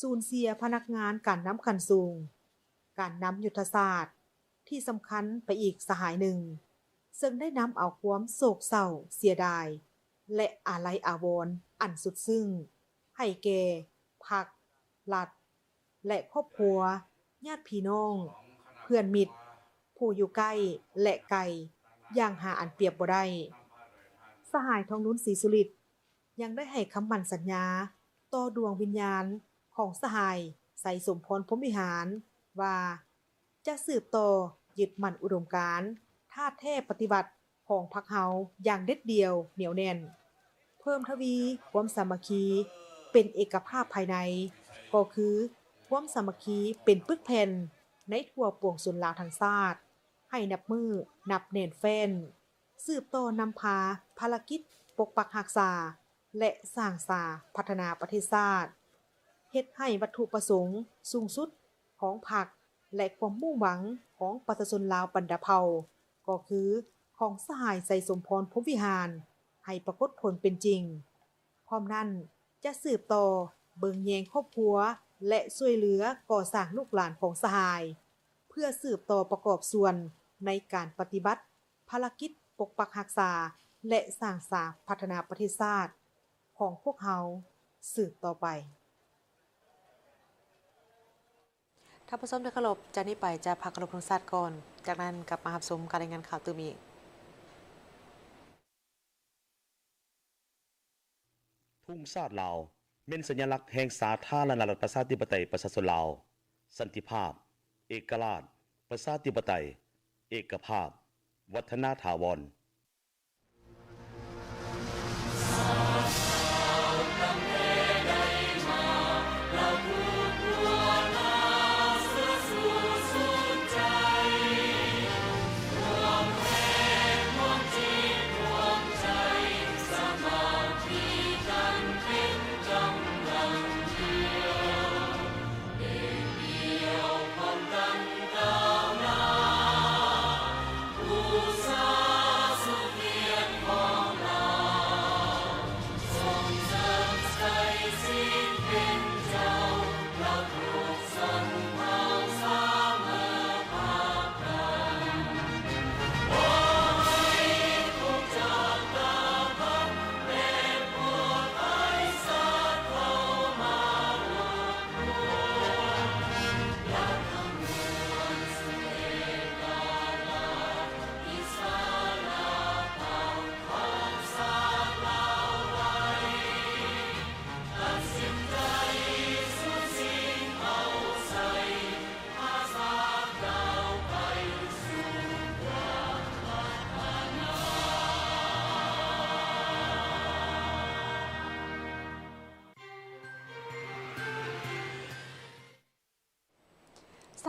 สูญเสียพนักงานการนำขั้นสูงการนำยุทธศาสตร์ที่สำคัญไปอีกสหายหนึ่งซึ่งได้นำเอาความโศกเศร้าเสียดายและอาลัยอาวรณ์อันสุดซึ้งให้แก่พรรครัฐและครอบครัวญาติพี่น้องเพื่อนมิตรผู้อยู่ใกล้และไกลอย่างหาอันเปรียบบ่ได้สหายทองนุ้นศรีสุริตยังได้ให้คำมั่นสัญญา ต่อดวงวิญญาณของสหายใส่สมพรพรหมวิหารว่าจะสืบต่อยึดมั่นอุดมการณ์ท่าแท้ปฏิบัติของพรรคเฮาอย่างเด็ดเดี่ยวเหนียวแน่นเพิ่มทวีความสามัคคีเป็นเอกภาพภายในก็คือความสามัคคีเป็นปึกแผ่นในทั่วปวงชนลาวทั้งชาติให้นับมือนับแน่นแฟ้นสืบต่อนำพาภารกิจปกปักรักษาและสร้างสาพัฒนาประเทศชาติเฮ็ดให้วัตถุประสงค์สูงสุดของพรรคและความมุ่งหวังของประชาชนลาวบรรดาเผ่าก็คือของสหายไสสมพรพรหมวิหารให้ปรากฏผลเป็นจริงพร้อมนั้นจะสืบต่อเบิงแยงครอบครัวและช่วยเหลือก่อสร้างลูกหลานของสหายเพื่อสืบต่อประกอบส่วนในการปฏิบัติภารกิจปกปักรักษาและสร้างสาพัฒนาประเทศชาติของพวกเขาสืบต่อไปท่านผู้ชมที่เคารพจากนี้ไปจะพักเคารพธงชาติก่อนจากนั้นกลับมารับชมการรายงานข่าวตื่มอีกธงชาติลาวเป็นสัญลักษณ์แห่งสาธารณรัฐประชาธิปไตยประชาชนลาวสันติภาพเอกราชประชาธิปไตยเอกภาพวัฒนถาวร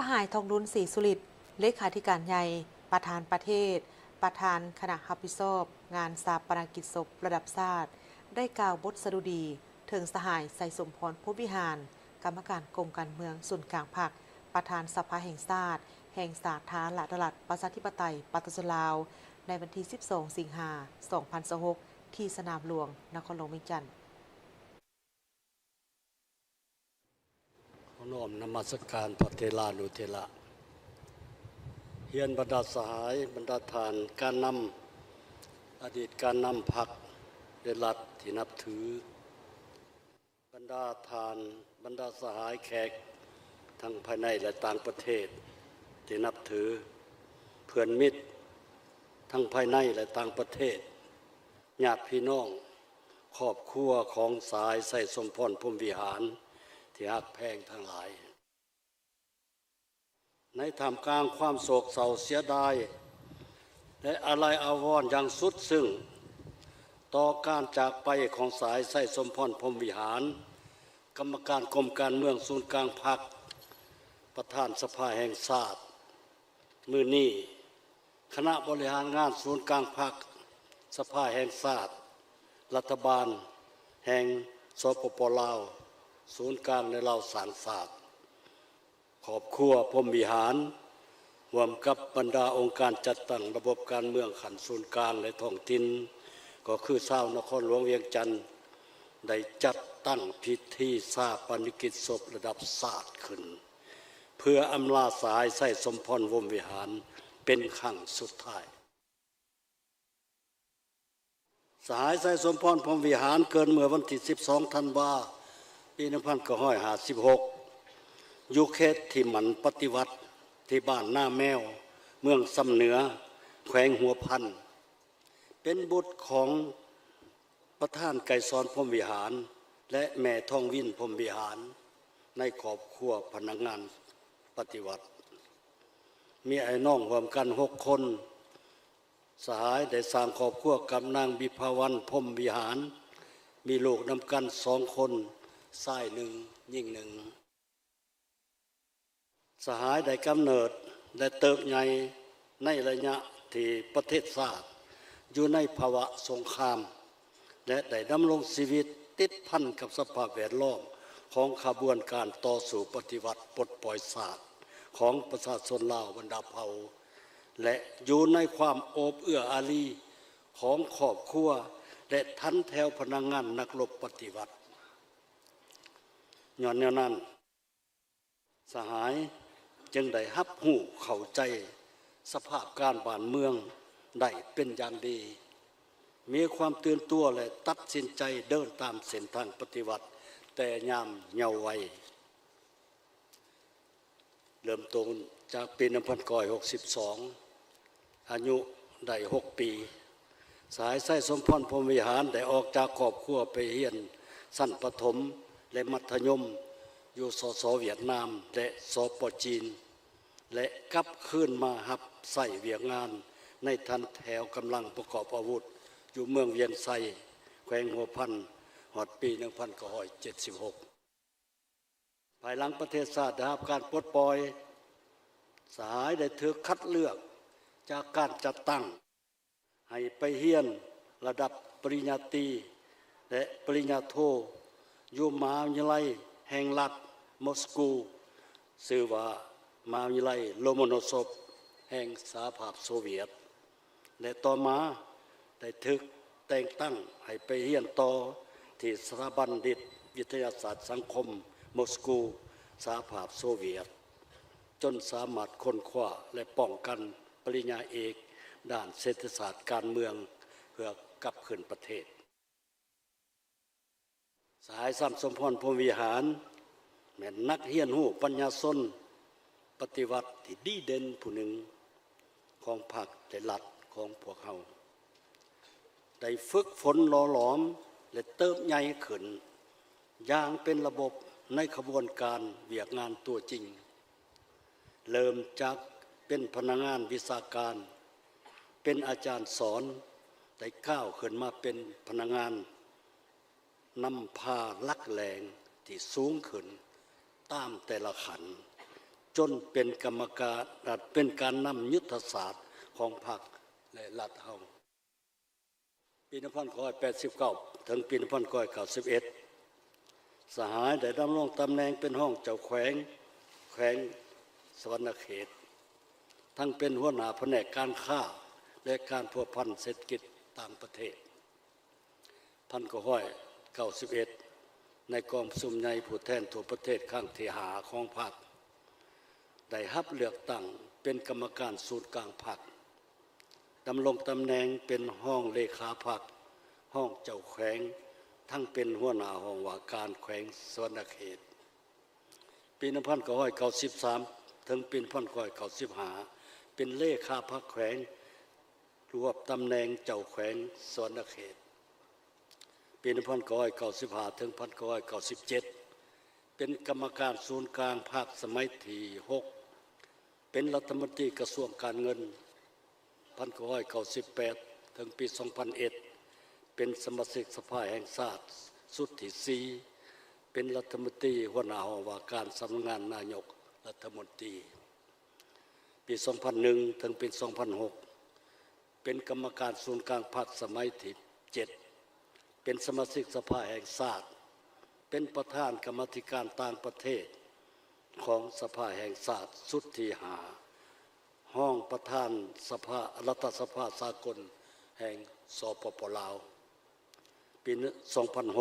สหายทองรุนศรีสุริตเลขาธิการใหญ่ประธานประเทศประธานคณะรับผิดชอบงานชาปนกิจศพระดับชาติได้กล่าวบทสดุดีถึงสหายไสสมพรพรหมวิหารกรรมการกรมการเมืองส่วนกลางภาคประธานสภาแห่งชาติแห่งสาธารณรัฐประชาธิปไตยประชาชนลาวในวันที่ 12 สิงหาคม 2026 ที่สนามหลวงนครหลวงเวียงจันทน์ขอน้อมนมัสการพระเทรานุเทระเฮียนบรรดาสหายบรรดาทานการนำอดีตการนำพรรคในรัฐที่นับถือบรรดาทานบรรดาสหายแขกทั้งภายในและต่างประเทศที่นับถือเพื่อนมิตรทั้งภายในและต่างประเทศญาติพี่น้องครอบครัวของสายไสสมพรพรหมวิหารที่ฮักแพงทั้งหลายในท่ามกลางความโศกเศร้าเสียดายและอาลัยอาวรณ์อย่างสุดซึ้งต่อการจากไปของสายไสสมพรพรหมวิหารกรรมการกรมการเมืองศูนย์กลางพรรคประธานสภาแห่งชาติมื้อนี้คณะบริหารงานศูนย์กลางพรรคสภาแห่งชาติรัฐบาลแห่งสปป.ลาวศูนย์กลางในลาวสางศาสตร์ครอบครัวพรหมวิหารร่วมกับบรรดาองค์การจัดตั้งระบบการเมืองขันศูนย์กลางและท้องถิ่นก็คือชาวนครหลวงเวียงจันทน์ได้จัดตั้งพิธีชาปนกิจศพระดับชาติขึ้นเพื่ออำลาสายไสสมพรพรหมวิหารเป็นครั้งสุดท้ายสายไสสมพรพรหมวิหารเกิดเมื่อวันที่12 ธันวาคมปี 1956 อยู่เขตที่หมันปฏิวัติที่บ้านหน้าแมวเมืองสำเหนือแขวงหัวพันเป็นบุตรของประธานไกรสอนพรหมวิหาร และแม่ทองวินพรหมวิหารในครอบครัวพนักงานปฏิวัติมีไอ้น้องรวมกัน6 คนสหายได้สร้างครอบครัวกับนางบิภาวันพรหมวิหารมีลูกนำกัน2 คนชาย1หญิง1สหายได้กำเนิดได้เติบใหญ่ในระยะที่ประเทศชาติอยู่ในภาวะสงครามและได้ดำรงชีวิตติดพันกับสภาพแวดล้อมของขบวนการต่อสู้ปฏิวัติปลดปล่อยชาติของประชาชนลาวบรรดาเผ่าและอยู่ในความโอบเอื้ออารีของครอบครัวและทันแถวพนักงานนักรบปฏิวัติย้อนแนวนั้นสหายจึงได้รับรู้เข้าใจสภาพการบ้านเมืองได้เป็นอย่างดีมีความตื่นตัวและตัดสินใจเดินตามเส้นทางปฏิวัติแต่ยามเยาว์วัยเริ่มต้นจากปี1962อายุได้6 ปีสายไส้สมพรพรหมวิหารได้ออกจากครอบครัวไปเรียนชั้นประถมและมัธยมอยู่สสเวียดนามและสปจีนและกลับคืนมารับใส่เวียกงานในทันแถวกำลังประกอบอาวุธอยู่เมืองเวียงไซแขวงหัวพันหอดปี1976ภายหลังประเทศชาติได้รับการปลดปล่อยสหายได้ถูกคัดเลือกจากการจัดตั้งให้ไปเรียนระดับปริญญาตรีและปริญญาโทอยู่มหาวิทยาลัยแห่งรัฐมอสโกชื่อว่ามหาวิทยาลัยโลโมโนซอฟแห่งสหภาพโซเวียตและต่อมาได้ถูกแต่งตั้งให้ไปเรียนต่อที่สถาบันบัณฑิตวิทยาศาสตร์สังคมมอสโกสหภาพโซเวียตจนสามารถค้นคว้าและป้องกันปริญญาเอกด้านเศรษฐศาสตร์การเมืองเพื่อกลับคืนประเทศสหายสสมพรพรหมวิหารแม่นนักเรียนรู้ปัญญาชนปฏิวัติที่ดีเด่นผู้หนึ่งของพรรคและรัฐของพวกเขาได้ฝึกฝนหล่อหลอมและเติบใหญ่ขึ้นอย่างเป็นระบบในขบวนการเวียกงานตัวจริงเริ่มจากเป็นพนักงานวิชาการเป็นอาจารย์สอนได้ก้าวขึ้นมาเป็นพนักงานนำพาลักแหลงที่สูงขึ้นตามแต่ละขันจนเป็นกรรมการเป็นการนำยุทธศาสตร์ของพรรคและรัฐเฮาปี1989ถึงปี1991สหายได้ดำรงตำแหน่งเป็นห้องเจ้าแขวงสวรรณเขตทั้งเป็นหัวหน้าแผนกการค้าและการพัวพันเศรษฐกิจต่างประเทศ1991ในกองประชุมใหญ่ผู้แทนทั่วประเทศครั้งที่5ของพรรคได้รับเลือกตั้งเป็นกรรมการศูนย์กลางพรรคดำรงตำแหน่งเป็นห้องเลขาพรรคห้องเจ้าแขวงทั้งเป็นหัวหน้าห้องว่าการแขวงสวรรณเขตปี1993ถึงปี1995เป็นเลขาพรรคแขวงรวบตำแหน่งเจ้าแขวงสวรรณเขตปี1995ถึง1997เป็นกรรมการศูนย์กลางพรรคสมัยที่6เป็นรัฐมนตรีกระทรวงการเงิน1998ถึงปี2001เป็นสมาชิกสภาแห่งชาติสุดที่4เป็นรัฐมนตรีหัวหน้าห้องว่าการสำนักงานนายกรัฐมนตรีปี2001ถึงปี2006เป็นกรรมการศูนย์กลางพรรคสมัยที่7เป็นสมาชิกสภาแห่งชาติเป็นประธานกรรมาธิการต่างประเทศของสภาแห่งชาติสุดที่5ห้องประธานสภารัฐสภาสากลแห่งสปป.ลาวปี2006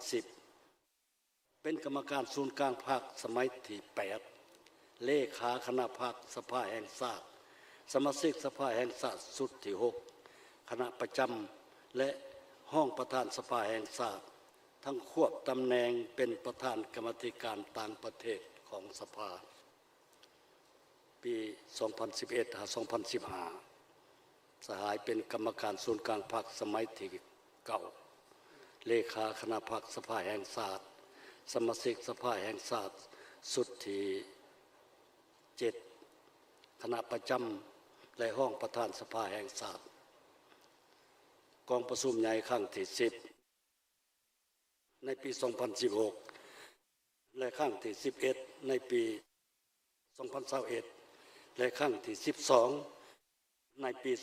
2010เป็นกรรมการศูนย์กลางพรรคสมัยที่8เลขาคณะพรรคสภาแห่งชาติสมาชิกสภาแห่งชาติสุดที่6คณะประจำและห้องประธานสภาแห่งชาติทั้งควบตำแหน่งเป็นประธานกรรมาธิการต่างประเทศของสภาปี2011-2015สหายเป็นกรรมการศูนย์กลางพรรคสมัยที่9 เลขาคณะพรรคสภาแห่งชาติสมาชิกสภาแห่งชาติสุดที่7คณะประจำและห้องประธานสภาแห่งชาติกองประชุมใหญ่ครั้งที่10ในปี 2016 และครั้งที่11ในปี 2021 และครั้งที่12ในปี 2026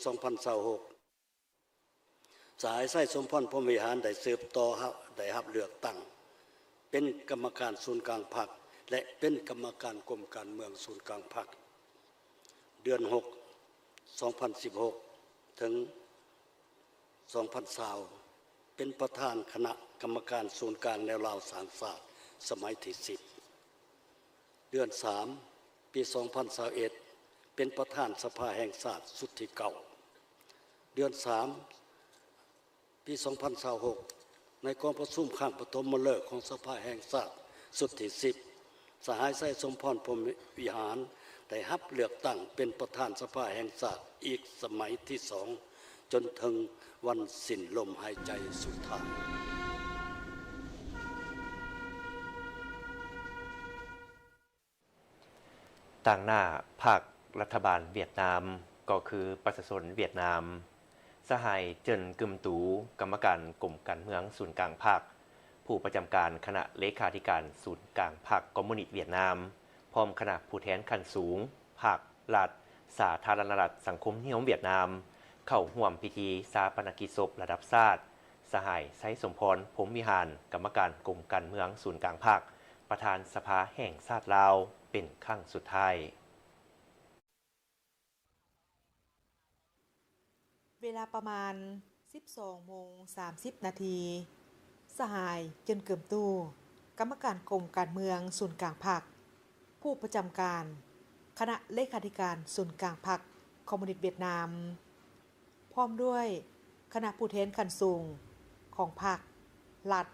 สายไส้สมพรพรหมวิหารได้สืบต่อได้รับเลือกตั้งเป็นกรรมการศูนย์กลางพรรคและเป็นกรรมการกรมการเมืองศูนย์กลางพรรคเดือน6 2016 ถึง 2020 เป็นประธานคณะกรรมการศูนย์กลางแนวราวสารศาสตร์สมัยที่10เดือน3 ปี 2021 เป็นประธานสภาแห่งชาติสุดที่เก่าเดือน3 ปี 2026 ในกองประชุมข้างปฐมฤกษ์ของสภาแห่งชาติสุดที่10สหายไส้สมพรพรหมวิหารได้รับเลือกตั้งเป็นประธานสภาแห่งชาติอีกสมัยที่2จนถึงวันสิ้นลมหายใจสุดท้าย ต่างหน้าภาครัฐบาลเวียดนามก็คือประชาชนเวียดนามสหายเจินกึมตูกรรมการกรมการเมืองศูนย์กลางภาคผู้ประจำการคณะเลขาธิการศูนย์กลางพรรคคอมมิวนิสต์เวียดนามพร้อมคณะผู้แทนขั้นสูงภาครัฐสาธารณรัฐสังคมนิยมเวียดนามเข้าร่วมพิธีชาปนกิจศพระดับชาติสหายไซสมพรพรหมวิหารกรรมการกรมการเมืองศูนย์กลางภาคประธานสภาแห่งชาติลาวเป็นครั้งสุดท้ายเวลาประมาณ 12:30 นาทีสหายเจินเกิมตู้กรรมการกรมการเมืองศูนย์กลางพรรคผู้ประจำการคณะเลขาธิการศูนย์กลางพรรคคอมมิวนิสต์เวียดนามพร้อมด้วยคณะผู้แทนขั้นสูงของพรรครัฐ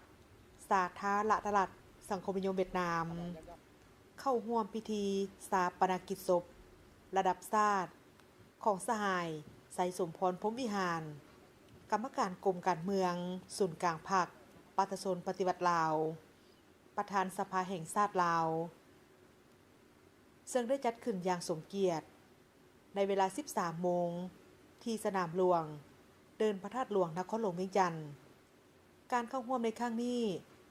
สาธารณรัฐสังคมนิยมเวียดนามเข้าร่วมพิธีชาปนกิจศพระดับชาติของสหายไสสมพรพรหมวิหารกรรมการกรมการเมืองศูนย์กลางพรรคประชาชนปฏิวัติลาวประธานสภาแห่งชาติลาวซึ่งได้จัดขึ้นอย่างสมเกียรติในเวลา 13 โมงที่สนามหลวงเดินพระธาตุหลวงนครหลวงเวียงจันทน์การเข้าร่วมในครั้งนี้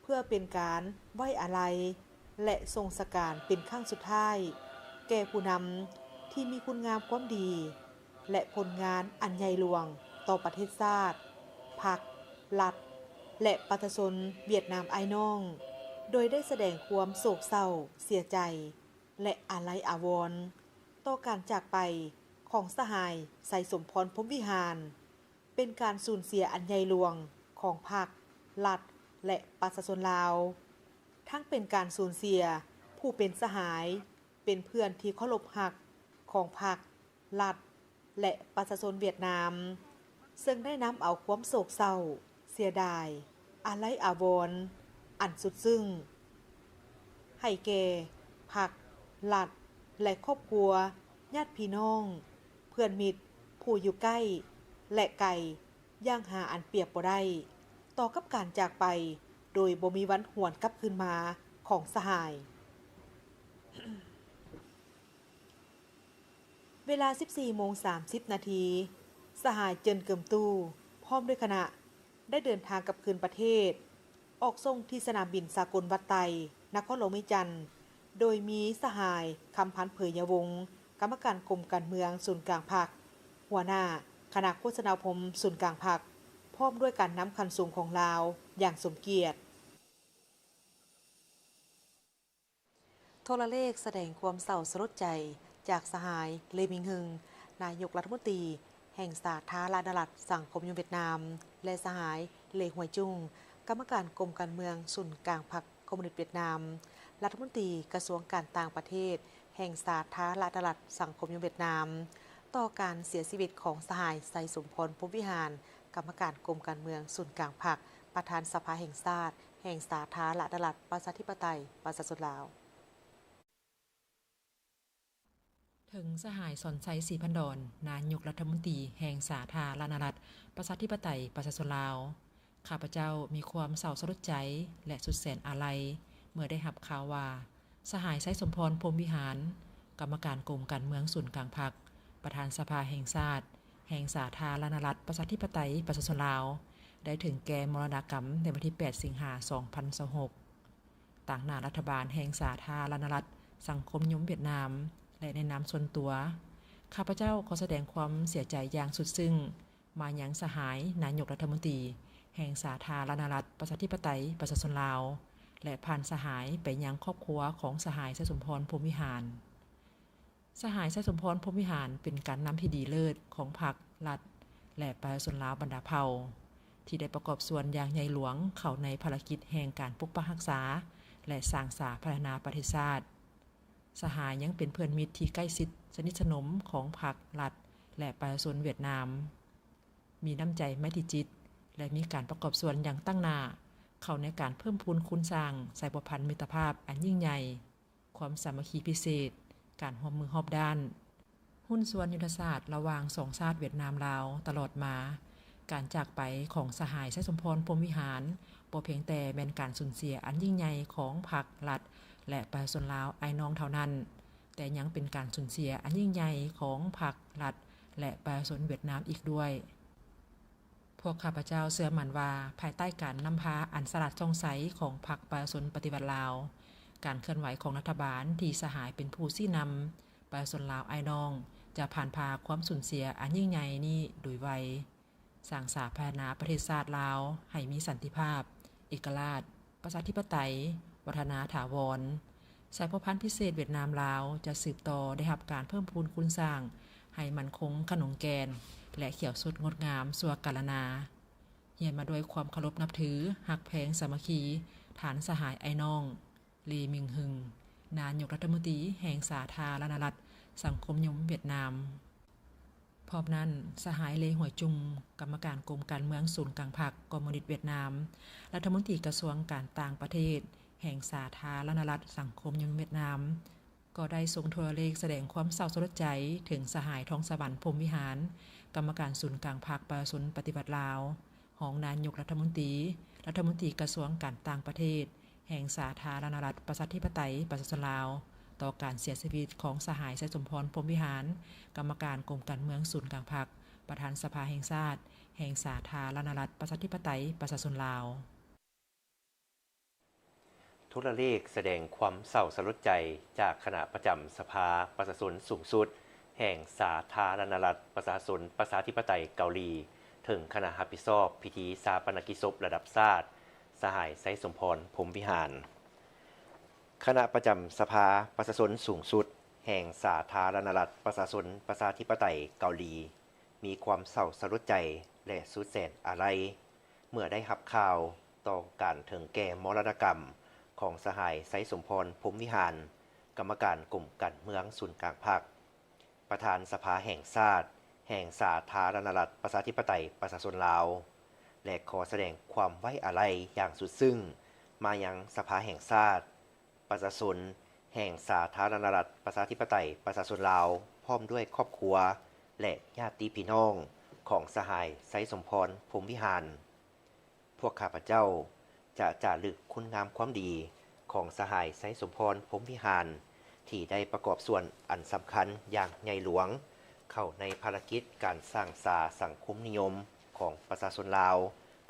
เพื่อเป็นการไว้อาลัยและทรงสการเป็นครั้งสุดท้ายแก่ผู้นำที่มีคุณงามความดีและผลงานอันใหญ่หลวงต่อประเทศชาติพรรครัฐและประชาชนเวียดนามอ้ายน้องโดยได้แสดงความโศกเศร้าเสียใจและอาลัยอาวรณ์ต่อการจากไปของสหายไสสมพรพรหมวิหารเป็นการสูญเสียอันใหญ่หลวงของพรรครัฐและประชาชนลาวทั้งเป็นการสูญเสียผู้เป็นสหายเป็นเพื่อนที่เคารพรักของพรรครัฐและประชาชนเวียดนามซึ่งได้นำเอาความโศกเศร้าเสียดายอาลัยอาวรณ์อันสุดซึ้งให้แก่พรรครัฐและครอบครัวญาติพี่น้องเพื่อนมิตรผู้อยู่ใกล้และไกลอย่างหาอันเปรียบบ่ได้ต่อกับการจากไปโดยบ่มีวันหวนกลับคืนมาของสหาย เวลา 14:30 นาทีสหายเจินเกิมตู้พร้อมด้วยคณะได้เดินทางกลับคืนประเทศออกส่งที่สนามบินสากลวัดไตนครหลวงเวียงจันทน์โดยมีสหายคำพันธ์เผยยวงศ์กรรมการกรมการเมืองศูนย์กลางพรรคหัวหน้าคณะโฆษณาพรมศูนย์กลางพรรคพร้อมด้วยการนำคันสูงของลาวอย่างสมเกียรติโทรเลขแสดงความเศร้าสลดใจจากสหายเลมิงฮึงนายกรัฐมนตรีแห่งสาธารณรัฐสังคมนิยมเวียดนามและสหายเลหวยจุ้งกรรมการกรมการเมืองศูนย์กลางพรรคคอมมิวนิสต์เวียดนามรัฐมนตรีกระทรวงการต่างประเทศแห่งสาธารณรัฐสังคมนิยมเวียดนามต่อการเสียชีวิตของสหายไสสมพรพรหมวิหารกรรมการกรมการเมืองศูนย์กลางพรรคประธานสภาแห่งชาติแห่งสาธารณรัฐประชาธิปไตยประชาชนลาวถึงสหายสอนชัยศรีพันดรนายกรัฐมนตรีแห่งสาธารณรัฐประชาธิปไตยประชาชนลาว ข้าพเจ้ามีความเศร้าสลดใจและสุดแสนอาลัยเมื่อได้รับข่าวว่าสหายไสสมพรพรหมวิหารกรรมการกรมการเมืองศูนย์กลางพรรคประธานสภาแห่งชาติแห่งสาธารณรัฐประชาธิปไตยประชาชนลาวได้ถึงแก่มรณกรรมในวันที่ 8 สิงหาคม 2026 ต่างหน้ารัฐบาลแห่งสาธารณรัฐสังคมนิยมเวียดนามและในนามส่วนตัวข้าพเจ้าขอแสดงความเสียใจอย่างสุดซึ้งมายังสหายนายกรัฐมนตรีแห่งสาธารณรัฐประชาธิปไตยประชาชนลาวและผ่านสหายไปยังครอบครัวของสหายไสสมพรพรหมวิหารสหายไสสมพรพรหมวิหารเป็นการนำที่ดีเลิศของพรรครัฐและประชาชนลาวบรรดาเผ่าที่ได้ประกอบส่วนอย่างใหญ่หลวงเข้าในภารกิจแห่งการปกปักรักษาและสร้างสาพัฒนาประเทศชาติสหายยังเป็นเพื่อนมิตรที่ใกล้ชิดสนิทสนมของพรรครัฐและประชาชนเวียดนามมีน้ำใจไมตรีจิตและมีการประกอบส่วนอย่างตั้งหน้าเข้าในการเพิ่มพูนคุณสร้างสายสัมพันธ์มิตรภาพอันยิ่งใหญ่ความสามัคคีพิเศษการร่วมมือรอบด้านหุ้นส่วนยุทธศาสตร์ระหว่างสองชาติเวียดนามลาวตลอดมาการจากไปของสหายไสสมพรพรหมวิหารบ่เพียงแต่เป็นการสูญเสียอันยิ่งใหญ่ของพรรครัฐและประชาชนลาวไอ้น้องเท่านั้นแต่ยังเป็นการสูญเสียอันยิ่งใหญ่ของพรรครัฐและประชาชนเวียดนามอีกด้วยพวกข้าพเจ้าเชื่อมั่นว่าภายใต้การนำพาอันสลัดสงสัยของพรรคประชาชนปฏิวัติลาวการเคลื่อนไหวของรัฐบาลที่สหายเป็นผู้ชี้นำประชาชนลาวไอ้น้องจะผ่านพาความสูญเสียอันยิ่งใหญ่นี้โดยไวสร้างสาธารณประเทศชาติลาวให้มีสันติภาพเอกราชประชาธิปไตยวัฒนาถาวรสายพันธุ์พิเศษเวียดนามลาวจะสืบต่อได้รับการเพิ่มพูนคุณสร้างให้มั่นคงขนงแกนและเขียวสดงดงามสัวกาลนาเฮียนมาด้วยความเคารพนับถือหักแพงสามัคคีฐานสหายไอ้น้องลีมิงฮึงนายกรัฐมนตรีแห่งสาธารณรัฐสังคมนิยมเวียดนามพร้อมนั้นสหายเลหวยจุงกรรมการกรมการเมืองศูนย์กลางพรรคคอมมิวนิสต์เวียดนามรัฐมนตรีกระทรวงการต่างประเทศแห่งสาธารณรัฐสังคมนิยมเวียดนามก็ได้ส่งโทรเลขแสดงความเศร้าสลดใจถึงสหายทองสวรรค์พรหมวิหารกรรมการศูนย์กลางพรรคประชาชนปฏิบัติลาวรองนายกรัฐมนตรีกระทรวงการต่างประเทศแห่งสาธารณรัฐประชาธิปไตยประชาชนลาวต่อการเสียชีวิตของสหายไสสมพรพรหมวิหารกรรมการกรมการเมืองศูนย์กลางพรรคประธานสภาแห่งชาติแห่งสาธารณรัฐประชาธิปไตยประชาชนลาวทุรเลขแสดงความเศร้าสลดใจจากคณะประจำสภาประชาชนสูงสุดแห่งสาธารณรัฐประชาชนประชาธิปไตยเกาหลีถึงคณะรับผิดชอบพิธีชาปนกิจศพระดับชาติสหายไสสมพรพรหมวิหารคณะประจำสภาประชาชนสูงสุดแห่งสาธารณรัฐประชาชนประชาธิปไตยเกาหลีมีความเศร้าสลดใจและสุดแสนอาลัยเมื่อได้รับข่าวต่อการถึงแก่มรณกรรมของสหายไสสมพรพรหมวิหารกรรมการกรมการเมืองศูนย์กลางพรรคประธานสภาแห่งชาติแห่งสาธารณรัฐประชาธิปไตยประชาชนลาวและขอแสดงความไว้อาลัยอย่างสุดซึ้งมายังสภาแห่งชาติประชาชนแห่งสาธารณรัฐประชาธิปไตยประชาชนลาวพร้อมด้วยครอบครัวและญาติพี่น้องของสหายไสสมพรพรหมวิหารพวกข้าพเจ้าจะจารึกคุณงามความดีของสหายไสสมพรพรหมวิหารที่ได้ประกอบส่วนอันสำคัญอย่างใหญ่หลวงเข้าในภารกิจการสร้างสาสังคมนิยมของประชาชนลาว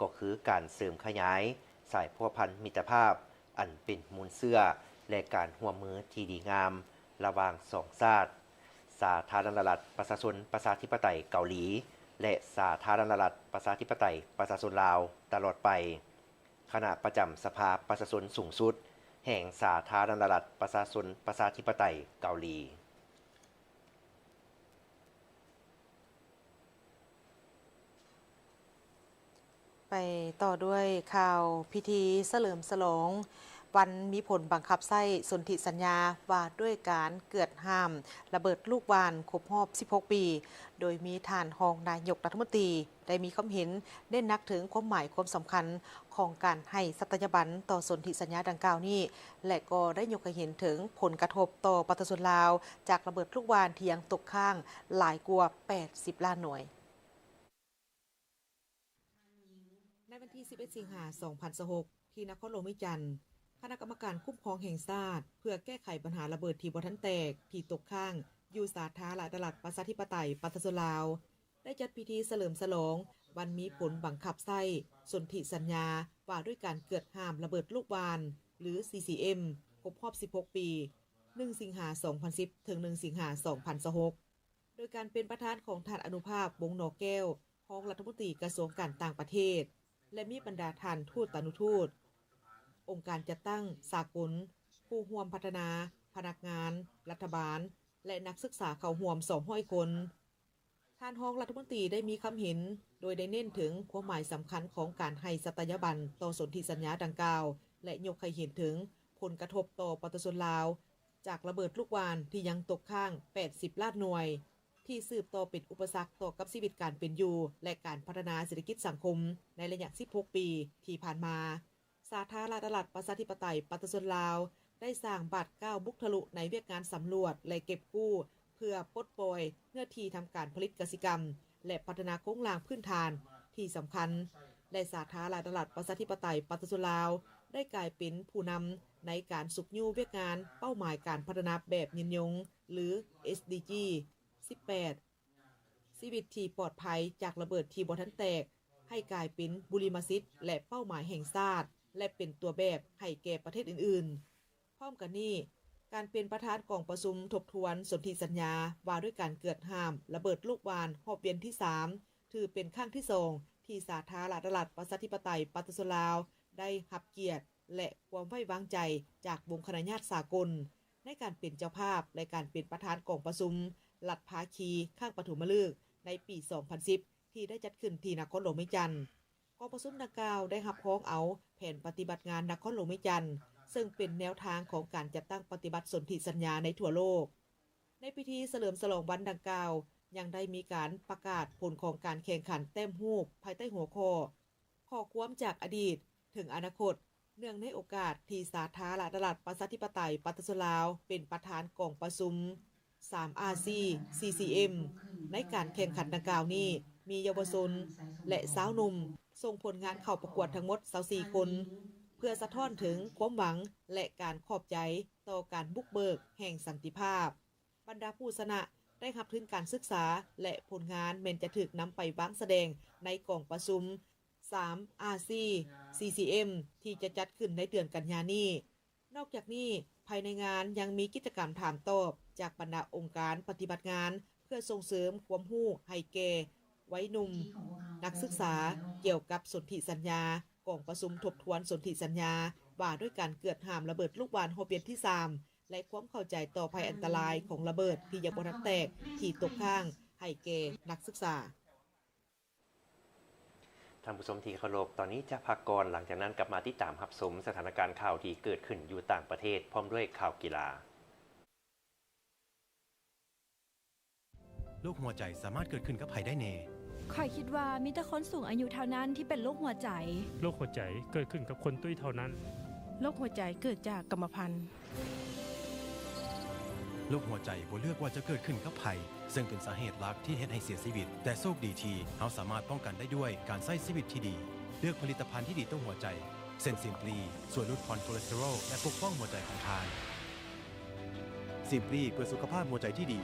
ก็คือการเสริมขยายสายพัวพันมิตรภาพอันเป็นมูลเสื่อและการร่วมมือที่ดีงามระหว่างสองชาติสาธารณรัฐประชาชนประชาธิปไตยเกาหลีและสาธารณรัฐประชาธิปไตยประชาชนลาวตลอดไปคณะประจำสภาประชาชนสูงสุดแห่งสาธารณรัฐประชาชนประชาธิปไตยเกาหลีไปต่อด้วยข่าวพิธีเฉลิมฉลองวันมีผลบังคับใช้สนธิสัญญาว่าด้วยการเกิดห้ามระเบิดลูกวานครบรอบ16 ปีโดยมีท่านรองนายกรัฐมนตรีได้มีความเห็นเน้นหนักถึงความหมายความสำคัญของการให้สัตยาบันต่อสนธิสัญญาดังกล่าวนี้และก็ได้ยกให้เห็นถึงผลกระทบต่อประชาชนลาวจากระเบิดลูกวานที่ยังตกค้างหลายกว่า80 ล้านหน่วยใน วันที่ 11 สิงหาคม 2026 ที่นครหลวงวิจันทร์คณะกรรมการคุ้มครองแห่งชาติเพื่อแก้ไขปัญหาระเบิดที่บ่ทันแตกที่ตกค้างอยู่สาธารณรัฐประชาธิปไตยประชาชนลาวได้จัดพิธีเฉลิมฉลองวันมีผลบังคับใช้สนธิสัญญาว่าด้วยการเกิดห้ามระเบิดลูกวานหรือ CCM ครบรอบ 16 ปี 1 สิงหาคม 2010 ถึง 1 สิงหาคม 2026 โดยการเป็นประธานของท่านอนุภาพวงศ์นอแก้วรองรัฐมนตรีกระทรวงการต่างประเทศและมีบรรดาท่านทูตตานุทูตองค์การจัดตั้งสากลผู้ร่วมพัฒนาพนักงานรัฐบาลและนักศึกษาเข้าร่วม200 คนท่านรองรัฐมนตรีได้มีคำเห็นโดยได้เน้นถึงความหมายสำคัญของการให้สัตยาบันต่อสนธิสัญญาดังกล่าวและยกให้เห็นถึงผลกระทบต่อประชาชนลาวจากระเบิดลูกวานที่ยังตกค้าง80ล้านหน่วยที่สืบต่อเป็นอุปสรรคต่อกับชีวิตการเป็นอยู่และการพัฒนาเศรษฐกิจสังคมในระยะ16 ปีที่ผ่านมาสาธารณรัฐประชาธิปไตยประชาชนลาวได้สร้างบาดก้าวบุกทะลุในเวียกงานสำรวจและเก็บกู้เพื่อปลดปล่อยเนื้อที่ทำการผลิตกสิกรรมและพัฒนาโครงสร้างพื้นฐานที่สำคัญและสาธารณรัฐประชาธิปไตยประชาชนลาวได้กลายเป็นผู้นำในการสุกยู่เวียกงานเป้าหมายการพัฒนาแบบยืนยงหรือ SDG 18 ชีวิตที่ปลอดภัยจากระเบิดที่บ่ทันแตกให้กลายเป็นบุริมสิทธิ์และเป้าหมายแห่งชาติและเป็นตัวแบบให้แก่ประเทศอื่นๆพร้อมกันนี้การเป็นประธานกองประชุมทบทวนสนธิสัญญาว่าด้วยการเกิดห้ามระเบิดลูกวานรอบเวียนที่ 3 ถือเป็นครั้งที่2ที่สาธารณรัฐประชาธิปไตยประชาชนลาวได้รับเกียรติและความไว้วางใจจากวงคณะญาติสากลในการเป็นเจ้าภาพและการเป็นประธานกองประชุมรัฐภาคีข้างปฐมฤกษ์ในปี 2010 ที่ได้จัดขึ้นที่นครหลวงวิจันทร์กองประชุมดังกล่าวได้รับพ้องเอาแผนปฏิบัติงานนครหลวงวิจันทร์ซึ่งเป็นแนวทางของการจัดตั้งปฏิบัติสนธิสัญญาในทั่วโลกในพิธีเฉลิมฉลองวันดังกล่าวยังได้มีการประกาศผลของการแข่งขันแต้มฮูกภายใต้หัวข้อความจากอดีตถึงอนาคตเนื่องในโอกาสที่สาธารณรัฐประชาธิปไตยประชาชนลาวเป็นประธานกองประชุม3RC CCM ในการแข่งขันดังกล่าวนี้มีเยาวชนและสาวหนุ่มส่งผลงานเข้าประกวดทั้งหมด24 คนเพื่อสะท้อนถึงความหวังและการขอบใจต่อการบุกเบิกแห่งสันติภาพบรรดาผู้ชนะได้รับทุนการศึกษาและผลงานแม้นจะถูกนำไปวางแสดงในกองประชุม3RC CCM ที่จะจัดขึ้นในเดือนกันยายนนี้นอกจากนี้ภายในงานยังมีกิจกรรมถามตอบจากบรรดาองค์การปฏิบัติงานเพื่อส่งเสริมความรู้ให้แก่วัยหนุ่มนักศึกษาเกี่ยวกับสนธิสัญญากองประชุมทบทวนสนธิสัญญาว่าด้วยการเกิดห้ามระเบิดลูกวานรอบเวียนที่ 3และความเข้าใจต่อภัยอันตรายของระเบิดที่ยังบ่ทันแตกที่ตกค้างให้แก่นักศึกษาท่านผู้ชมที่เคารพตอนนี้จะพักก่อนหลังจากนั้นกลับมาติดตามรับชมสถานการณ์ข่าวที่เกิดขึ้นอยู่ต่างประเทศพร้อมด้วยข่าวกีฬาโรคหัวใจสามารถเกิดขึ้นกับใครได้แน่ข่อยคิดว่ามีแต่คนสูงอายุเท่านั้นที่เป็นโรคหัวใจโรคหัวใจเกิดขึ้นกับคนตุ้ยเท่านั้นโรคหัวใจเกิดจากกรรมพันธุ์โรคหัวใจบ่เลือกว่าจะเกิดขึ้นกับไผซึ่งเป็นสาเหตุหลักที่เฮ็ดให้เสียชีวิตแต่โชคดีที่เฮาสามารถป้องกันได้ด้วยการใช้ชีวิตที่ดีเลือกผลิตภัณฑ์ที่ดีต่อหัวใจเส้นซิมพลีช่วยลดคอเลสเตอรอลและปกป้องหัวใจของท่านซิมพลีเพื่อสุขภาพหัวใจที่ดี